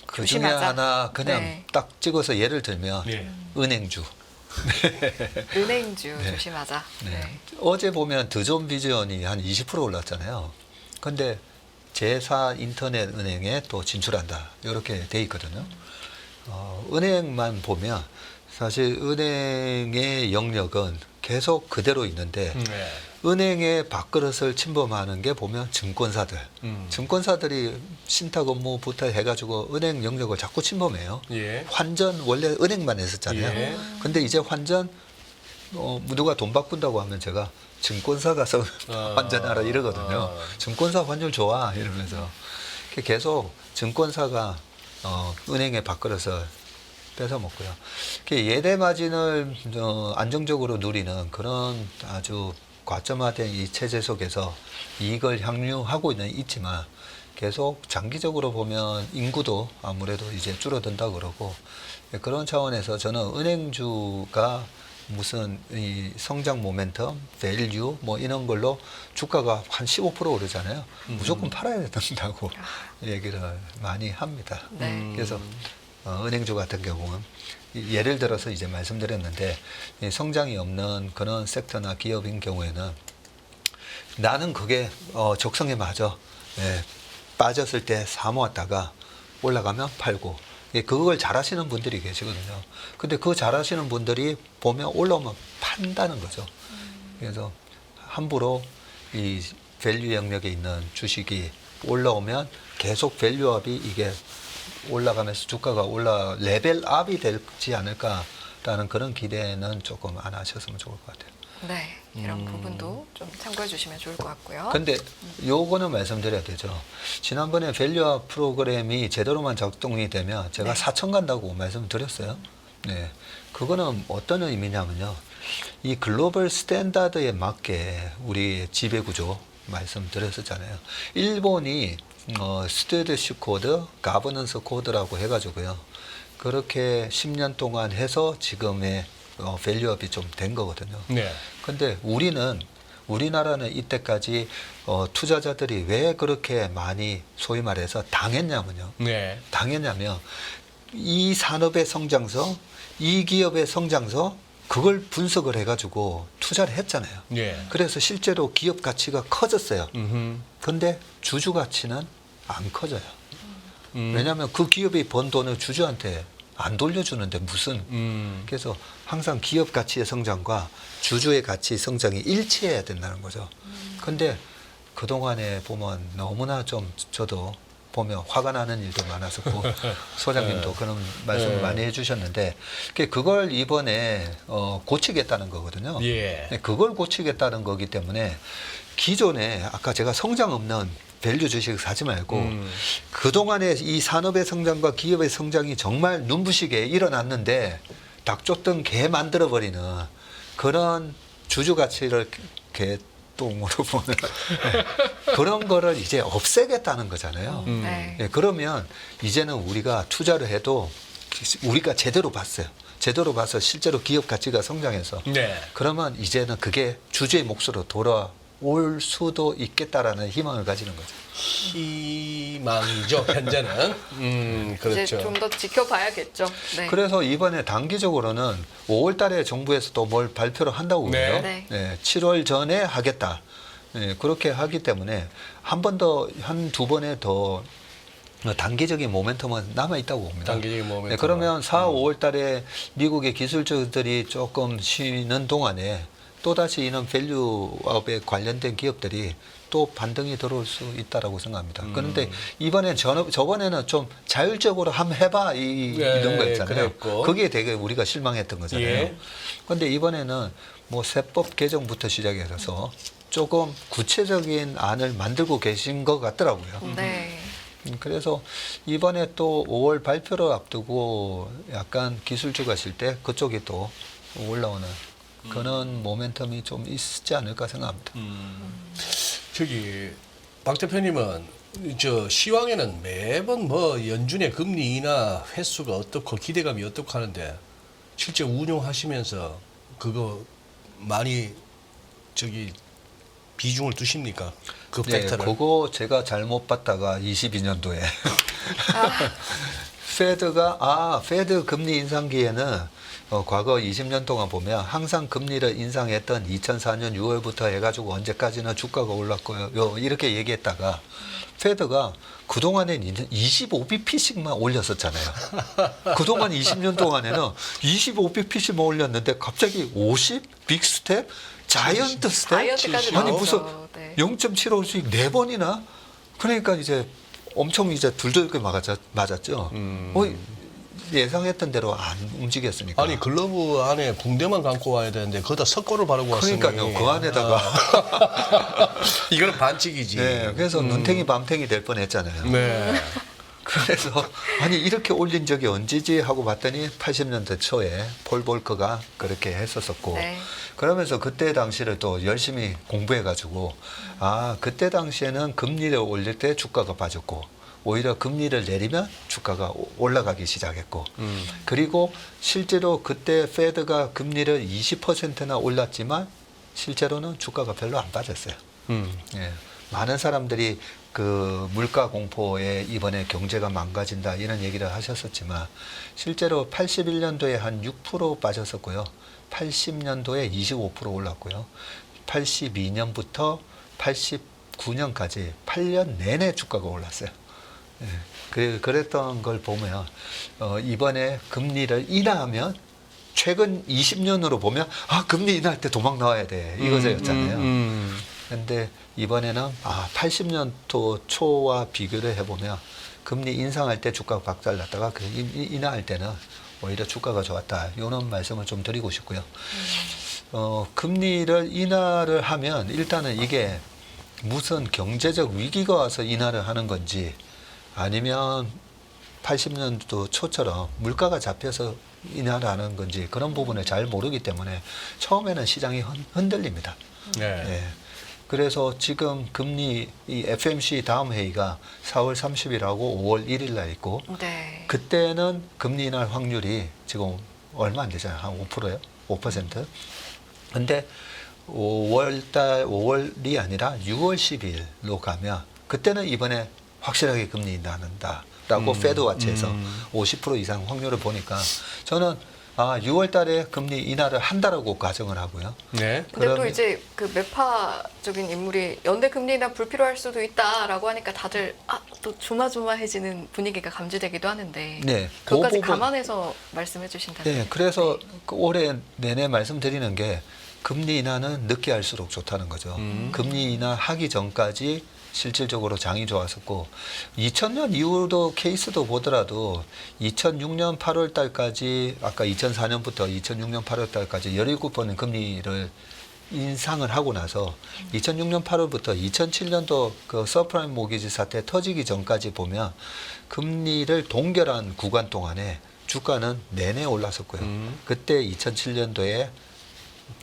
그 중에 조심하자. 하나 그냥 네. 딱 찍어서 예를 들면 예. 은행주. 은행주 네. 조심하자. 네. 네. 어제 보면 드존 비전이 한 20% 올랐잖아요. 근데 제4 인터넷 은행에 또 진출한다. 이렇게 돼 있거든요. 은행만 보면 사실 은행의 영역은 계속 그대로 있는데 네. 은행의 밥그릇을 침범하는 게 보면 증권사들. 증권사들이 신탁 업무부터 해가지고 은행 영역을 자꾸 침범해요. 예. 환전 원래 은행만 했었잖아요. 예. 근데 이제 환전 누가 돈 바꾼다고 하면 제가 증권사 가서 환전하라 이러거든요. 증권사 환율 좋아 이러면서 계속 증권사가 은행의 밥그릇을 뺏어 먹고요. 예대 마진을 안정적으로 누리는 그런 아주 과점화된 이 체제 속에서 이익을 향유하고 있지만 계속 장기적으로 보면 인구도 아무래도 이제 줄어든다 그러고 그런 차원에서 저는 은행주가 무슨 이 성장 모멘텀, 밸류 뭐 이런 걸로 주가가 한 15% 오르잖아요. 무조건 팔아야 된다고 얘기를 많이 합니다. 네. 그래서 은행주 같은 경우는 예를 들어서 이제 말씀드렸는데 이 성장이 없는 그런 섹터나 기업인 경우에는 나는 그게 적성에 맞아. 예, 빠졌을 때 사모았다가 올라가면 팔고 그걸 잘하시는 분들이 계시거든요. 근데 그 잘하시는 분들이 보면 올라오면 판다는 거죠. 그래서 함부로 이 밸류 영역에 있는 주식이 올라오면 계속 밸류업이 이게 올라가면서 주가가 레벨업이 되지 않을까라는 그런 기대는 조금 안 하셨으면 좋을 것 같아요. 네. 이런 부분도 좀 참고해 주시면 좋을 것 같고요. 근데 요거는 말씀드려야 되죠. 지난번에 밸류업 프로그램이 제대로만 작동이 되면 제가 네. 4천 간다고 말씀드렸어요. 네. 그거는 어떤 의미냐면요. 이 글로벌 스탠다드에 맞게 우리 지배구조 말씀드렸었잖아요. 일본이 스튜어드십 코드, 가버넌스 코드라고 해가지고요. 그렇게 10년 동안 해서 지금의 밸류업이 좀 된 거거든요. 네. 근데 우리나라는 이때까지 투자자들이 왜 그렇게 많이 소위 말해서 당했냐면요. 네. 당했냐면 이 산업의 성장서, 이 기업의 성장서 그걸 분석을 해가지고 투자를 했잖아요. 네. 그래서 실제로 기업 가치가 커졌어요. 음흠. 근데 주주 가치는 안 커져요. 왜냐하면 그 기업이 번 돈을 주주한테 안 돌려주는데 무슨 그래서 항상 기업 가치의 성장과 주주의 가치 성장이 일치해야 된다는 거죠. 근데 그동안에 보면 너무나 좀 저도 보면 화가 나는 일도 많았었고 소장님도 그런 말씀 많이 해주셨는데 그걸 이번에 고치겠다는 거거든요. 예. 그걸 고치겠다는 거기 때문에 기존에 아까 제가 성장 없는 밸류 주식 사지 말고 그동안에 이 산업의 성장과 기업의 성장이 정말 눈부시게 일어났는데 닭 쫓던 개 만들어버리는 그런 주주 가치를 개똥으로 보는 그런 거를 이제 없애겠다는 거잖아요. 네. 예, 그러면 이제는 우리가 투자를 해도 우리가 제대로 봤어요. 제대로 봐서 실제로 기업 가치가 성장해서 네. 그러면 이제는 그게 주주의 몫으로 돌아올 수도 있겠다라는 희망을 가지는 거죠. 희망이죠. 현재는. 이제 그렇죠. 좀 더 지켜봐야겠죠. 네. 그래서 이번에 단기적으로는 5월 달에 정부에서 또 뭘 발표를 한다고 네. 그래요. 네. 네, 7월 전에 하겠다. 네, 그렇게 하기 때문에 한 번 더, 한2 번에 더 단기적인 모멘텀은 남아 있다고 봅니다. 단기적인 모멘텀. 네, 그러면 4, 5월 달에 미국의 기술주들이 조금 쉬는 동안에 또다시 이런 밸류업에 관련된 기업들이 또 반등이 들어올 수 있다라고 생각합니다. 그런데 이번에 저번에는 좀 자율적으로 한번 해봐 이런 거 있잖아요. 그랬고. 그게 되게 우리가 실망했던 거잖아요. 예. 그런데 이번에는 뭐 세법 개정부터 시작해서 조금 구체적인 안을 만들고 계신 것 같더라고요. 네. 그래서 이번에 또 5월 발표를 앞두고 약간 기술주가 실 때 그쪽이 또 올라오는 그런 모멘텀이 좀 있지 않을까 생각합니다. 저기 박 대표님은 저 시황에는 매번 뭐 연준의 금리 인하 횟수가 어떻고 기대감이 어떻고 하는데 실제 운용하시면서 그거 많이 저기 비중을 두십니까? 그 네, 팩터를. 그거 제가 잘못 봤다가 22년도에 페드 금리 인상기에는 과거 20년 동안 보면 항상 금리를 인상했던 2004년 6월부터 해가지고 언제까지나 주가가 올랐고요. 이렇게 얘기했다가 페드가 그동안엔 25bp씩만 올렸었잖아요. 그동안 20년 동안에는 25bp씩만 올렸는데 갑자기 50? 빅스텝? 자이언트 스텝? 자이언트까지 아니 나오죠. 무슨 네. 0.75씩 4번이나? 그러니까 이제 엄청 이제 둘둘게 맞았죠. 예상했던 대로 안 움직였으니까. 아니 글러브 안에 붕대만 감고 와야 되는데 거기다 석고를 바르고 왔으니 그러니까요. 그 안에다가. 이거는 반칙이지. 네, 그래서 눈탱이 밤탱이 될 뻔했잖아요. 네. 그래서 아니 이렇게 올린 적이 언제지 하고 봤더니 80년대 초에 폴 볼커가 그렇게 했었었고 네. 그러면서 그때 당시를 또 열심히 공부해가지고 그때 당시에는 금리를 올릴 때 주가가 빠졌고 오히려 금리를 내리면 주가가 올라가기 시작했고 그리고 실제로 그때 페드가 금리를 20%나 올랐지만 실제로는 주가가 별로 안 빠졌어요. 예. 많은 사람들이 그 물가 공포에 이번에 경제가 망가진다 이런 얘기를 하셨었지만 실제로 81년도에 한 6% 빠졌었고요. 80년도에 25% 올랐고요. 82년부터 89년까지 8년 내내 주가가 올랐어요. 예. 그랬던 걸 보면 이번에 금리를 인하하면 최근 20년으로 보면 금리 인하할 때 도망 나와야 돼 이거였잖아요. 근데 이번에는 80년도 초와 비교를 해보면 금리 인상할 때 주가가 박살났다가 그 인하할 때는 오히려 주가가 좋았다. 이런 말씀을 좀 드리고 싶고요. 금리를 인하를 하면 일단은 이게 무슨 경제적 위기가 와서 인하를 하는 건지 아니면 80년도 초처럼 물가가 잡혀서 인하를 하는 건지 그런 부분을 잘 모르기 때문에 처음에는 시장이 흔들립니다. 네. 예. 그래서 지금 금리 이 FMC 다음 회의가 4월 30일하고 5월 1일 날 있고 네. 그때는 금리 인하 확률이 지금 얼마 안 되잖아요. 한 5%예요. 5%. 근데 5월이 아니라 6월 10일로 가면 그때는 이번에 확실하게 금리 인하한다라고 페드와치에서 50% 이상 확률을 보니까 저는 6월 달에 금리 인하를 한다라고 가정을 하고요. 네. 근데 또 그러면- 이제 그 매파적인 인물이 연대 금리 인하 불필요할 수도 있다라고 하니까 다들 또 조마조마해지는 분위기가 감지되기도 하는데 네. 그것까지 그 부분- 감안해서 말씀해 주신다면 네, 그래서 그 올해 내내 말씀드리는 게 금리 인하는 늦게 할수록 좋다는 거죠. 금리 인하 하기 전까지 실질적으로 장이 좋았었고 2000년 이후도 케이스도 보더라도 2006년 8월 달까지 아까 2004년부터 2006년 8월 달까지 17번 금리를 인상을 하고 나서 2006년 8월부터 2007년도 그 서프라임 모기지 사태 터지기 전까지 보면 금리를 동결한 구간 동안에 주가는 내내 올랐었고요. 그때 2007년도에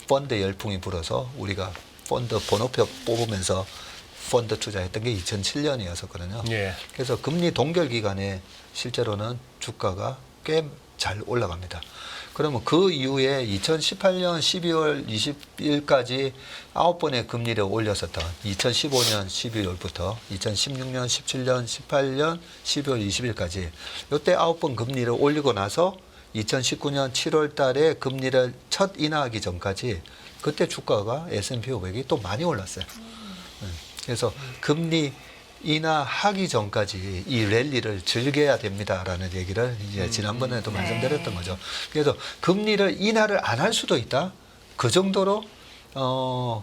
펀드 열풍이 불어서 우리가 펀드 번호표 뽑으면서 펀드 투자했던 게 2007년이었었거든요. 예. 그래서 금리 동결 기간에 실제로는 주가가 꽤 잘 올라갑니다. 그러면 그 이후에 2018년 12월 20일까지 9번의 금리를 올렸었던 2015년 12월부터 2016년, 17년, 18년 12월 20일까지 이때 9번 금리를 올리고 나서 2019년 7월 달에 금리를 첫 인하하기 전까지 그때 주가가 S&P 500이 또 많이 올랐어요. 그래서 금리 인하하기 전까지 이 랠리를 즐겨야 됩니다라는 얘기를 이제 지난번에도 말씀드렸던 거죠. 그래서 금리를 인하를 안 할 수도 있다. 그 정도로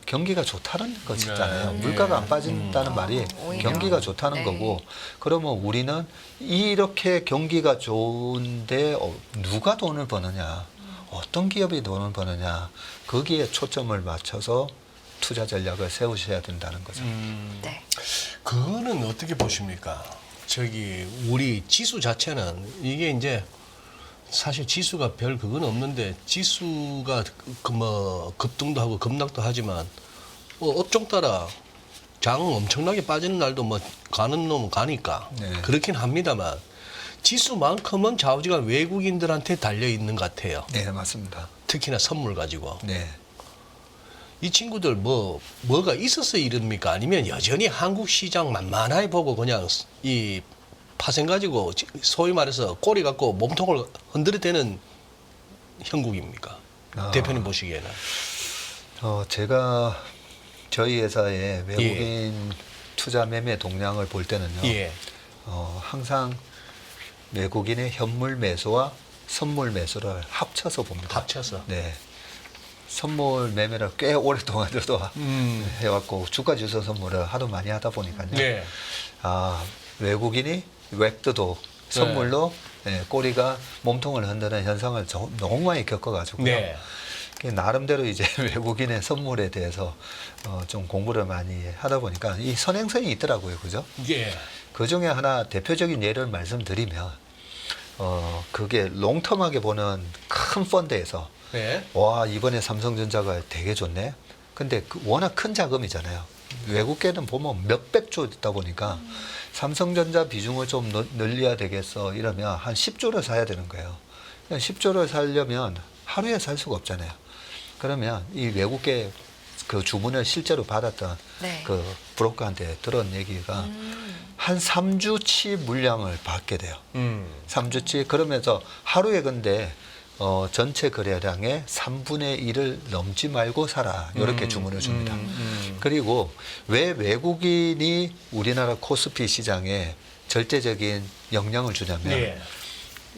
경기가 좋다는 거잖아요. 물가가 안 빠진다는 말이 오히려. 경기가 좋다는 네. 거고 그러면 우리는 이렇게 경기가 좋은데 누가 돈을 버느냐 어떤 기업이 돈을 버느냐 거기에 초점을 맞춰서 투자 전략을 세우셔야 된다는 거죠. 네. 그거는 어떻게 보십니까? 우리 지수 자체는 이게 이제 사실 지수가 별 그건 없는데 지수가 그 뭐 급등도 하고 급락도 하지만 업종 따라 장 엄청나게 빠지는 날도 뭐 가는 놈은 가니까 네. 그렇긴 합니다만 지수만큼은 좌우지간 외국인들한테 달려 있는 것 같아요. 네, 맞습니다. 특히나 선물 가지고. 네. 이 친구들 뭐가 있어서 이럽니까? 아니면 여전히 한국 시장 만만하게 보고 그냥 이 파생 가지고 소위 말해서 꼬리 갖고 몸통을 흔들어대는 형국입니까? 대표님 보시기에는. 제가 저희 회사의 외국인 투자 매매 동향을 볼 때는요. 예. 항상 외국인의 현물 매수와 선물 매수를 합쳐서 봅니다. 합쳐서. 네. 선물 매매를 꽤 오랫동안 저도 해왔고 주가 지수 선물을 하도 많이 하다 보니까요. 네. 외국인이 웹드도 선물로 꼬리가 몸통을 흔드는 현상을 너무 많이 겪어가지고요. 네. 나름대로 이제 외국인의 선물에 대해서 좀 공부를 많이 하다 보니까 이 선행성이 있더라고요, 그죠? 예. 그 중에 하나 대표적인 예를 말씀드리면 그게 롱텀하게 보는 큰 펀드에서 네. 와 이번에 삼성전자가 되게 좋네. 근데 워낙 큰 자금이잖아요. 외국계는 보면 몇백조 있다 보니까 삼성전자 비중을 좀 늘려야 되겠어 이러면 한 10조를 사야 되는 거예요. 10조를 사려면 하루에 살 수가 없잖아요. 그러면 이 외국계 그 주문을 실제로 받았던 네. 그 브로커한테 들은 얘기가 한 3주치 물량을 받게 돼요. 3주치 그러면서 하루에 근데 전체 거래량의 3분의 1을 넘지 말고 사라. 이렇게 주문을 줍니다. 그리고 왜 외국인이 우리나라 코스피 시장에 절대적인 영향을 주냐면 네.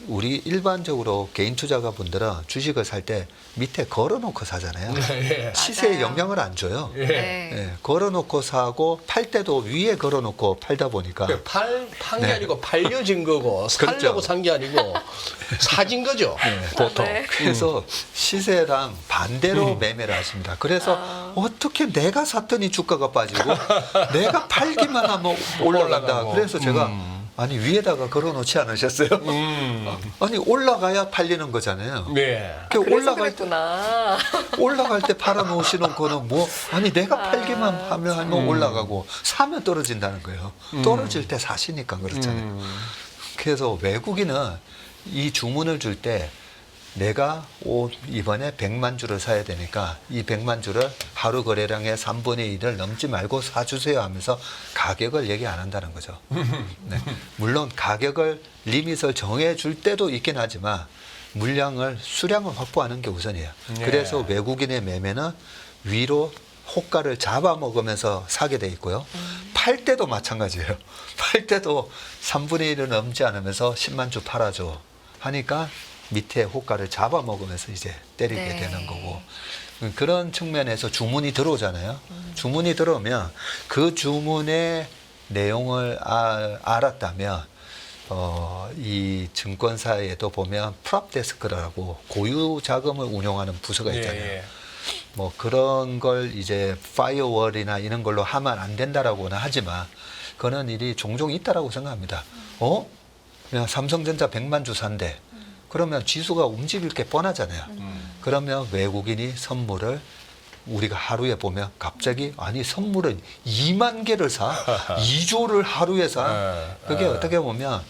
우리 일반적으로 개인 투자가분들은 주식을 살 때 밑에 걸어놓고 사잖아요. 예. 시세에 맞아요. 영향을 안 줘요. 예. 네. 예, 걸어놓고 사고 팔 때도 위에 걸어놓고 팔다 보니까 판 게 네. 아니고 팔려진 거고 그렇죠. 살려고 산 게 아니고 사진 거죠. 보통. 네. 그래서 시세랑 반대로 매매를 하십니다. 그래서 어떻게 내가 샀더니 주가가 빠지고 내가 팔기만 하면 올라간다. 올라가고. 그래서 제가 아니 위에다가 걸어놓지 않으셨어요? 아니 올라가야 팔리는 거잖아요. 네. 그 그래서 그랬구나. 올라갈 때 팔아놓으시는 거는 뭐 아니 내가 팔기만 하면 올라가고 사면 떨어진다는 거예요. 떨어질 때 사시니까 그렇잖아요. 그래서 외국인은 이 주문을 줄 때 내가 이번에 100만 주를 사야 되니까 이 100만 주를 하루 거래량의 3분의 1을 넘지 말고 사주세요 하면서 가격을 얘기 안 한다는 거죠. 네. 물론 가격을 리밋을 정해줄 때도 있긴 하지만 수량을 확보하는 게 우선이에요. 네. 그래서 외국인의 매매는 위로 호가를 잡아먹으면서 사게 돼 있고요. 팔 때도 마찬가지예요. 팔 때도 3분의 1을 넘지 않으면서 10만 주 팔아줘 하니까 밑에 호가를 잡아먹으면서 이제 때리게 네. 되는 거고 그런 측면에서 주문이 들어오잖아요. 주문이 들어오면 그 주문의 내용을 알았다면 이 증권사에도 보면 프랍데스크라고 고유 자금을 운용하는 부서가 있잖아요. 예, 예. 뭐 그런 걸 이제 파이어월이나 이런 걸로 하면 안 된다라고는 하지만 그런 일이 종종 있다라고 생각합니다. 그냥 삼성전자 100만 주 산대. 그러면 지수가 움직일 게 뻔하잖아요. 그러면 외국인이 선물을 우리가 하루에 보면 갑자기 아니 선물을 2만 개를 사 2조를 하루에 사 그게 어떻게 보면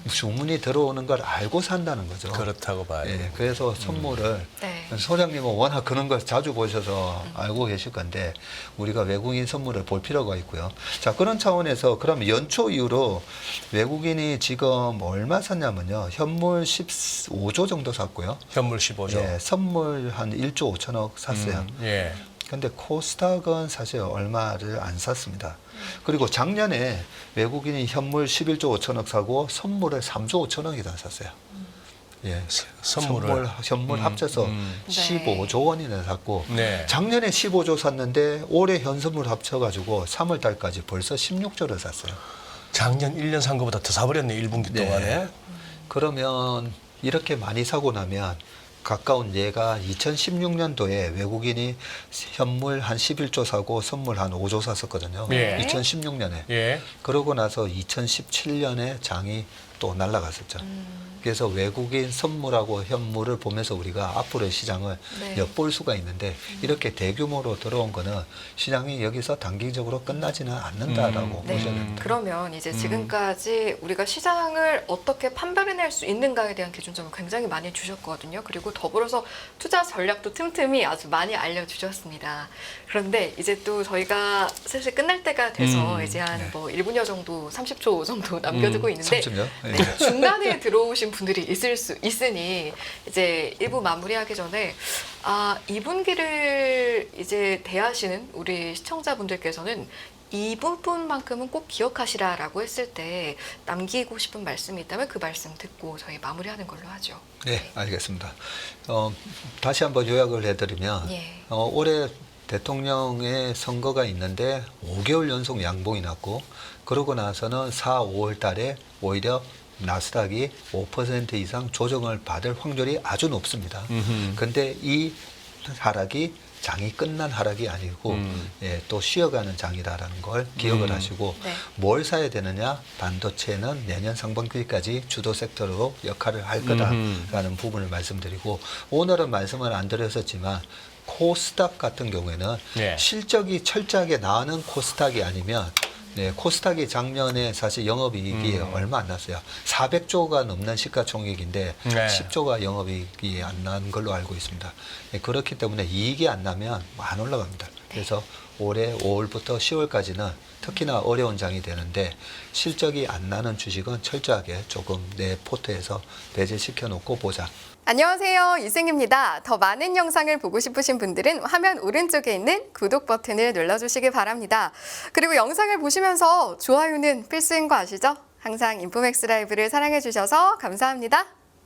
주문이 들어오는 걸 알고 산다는 거죠. 그렇다고 봐요. 예, 그래서 선물을 네. 소장님은 워낙 그런 걸 자주 보셔서 알고 계실 건데 우리가 외국인 선물을 볼 필요가 있고요. 자, 그런 차원에서 그럼 연초 이후로 외국인이 지금 얼마 샀냐면요. 현물 15조 정도 샀고요. 현물 15조. 예, 선물 한 1조 5천억 샀어요. 예. 근데 코스닥은 사실 얼마를 안 샀습니다. 그리고 작년에 외국인이 현물 11조 5천억 사고 선물을 3조 5천억이나 샀어요. 예, 선물을. 현물 합쳐서 네. 15조 원이나 샀고 네. 작년에 15조 샀는데 올해 현선물 합쳐가지고 3월 달까지 벌써 16조를 샀어요. 작년 1년 산 거보다 더 사버렸네 1분기 네. 동안에. 그러면 이렇게 많이 사고 나면 가까운 예가 2016년도에 외국인이 현물 한 11조 사고 선물 한 5조 샀었거든요. 예. 2016년에. 예. 그러고 나서 2017년에 장이 또 날아갔었죠. 그래서 외국인 선물하고 현물을 보면서 우리가 앞으로의 시장을 네. 엿볼 수가 있는데 이렇게 대규모로 들어온 거는 시장이 여기서 단기적으로 끝나지는 않는다라고 네. 보셔야 됩니다. 그러면 이제 지금까지 우리가 시장을 어떻게 판별해낼 수 있는가에 대한 기준점을 굉장히 많이 주셨거든요. 그리고 더불어서 투자 전략도 틈틈이 아주 많이 알려주셨습니다. 그런데 이제 또 저희가 슬슬 끝날 때가 돼서 이제 한 네. 뭐 1분여 정도, 30초 정도 남겨두고 있는데 3층요? 네, 중간에 들어오신 분들이 있으니 이제 1부 마무리하기 전에 아, 2분기를 이제 대하시는 우리 시청자분들께서는 이 부분만큼은 꼭 기억하시라라고 했을 때 남기고 싶은 말씀이 있다면 그 말씀 듣고 저희 마무리하는 걸로 하죠. 네, 알겠습니다. 다시 한번 요약을 해드리면 예. 올해 대통령의 선거가 있는데 5개월 연속 양봉이 났고 그러고 나서는 4, 5월 달에 오히려 나스닥이 5% 이상 조정을 받을 확률이 아주 높습니다. 근데 이 하락이 장이 끝난 하락이 아니고 예, 또 쉬어가는 장이다라는 걸 기억을 하시고 네. 뭘 사야 되느냐? 반도체는 내년 상반기까지 주도 섹터로 역할을 할 거다라는 부분을 말씀드리고 오늘은 말씀을 안 드렸었지만 코스닥 같은 경우에는 네. 실적이 철저하게 나오는 코스닥이 아니면 네, 코스닥이 작년에 사실 영업이익이 얼마 안 났어요. 400조가 넘는 시가총액인데 네. 10조가 영업이익이 안 난 걸로 알고 있습니다. 네, 그렇기 때문에 이익이 안 나면 안 올라갑니다. 그래서 올해 5월부터 10월까지는 특히나 어려운 장이 되는데 실적이 안 나는 주식은 철저하게 조금 내 포트에서 배제시켜 놓고 보자. 안녕하세요. 유승입니다. 더 많은 영상을 보고 싶으신 분들은 화면 오른쪽에 있는 구독 버튼을 눌러주시기 바랍니다. 그리고 영상을 보시면서 좋아요는 필수인 거 아시죠? 항상 인포맥스 라이브를 사랑해 주셔서 감사합니다.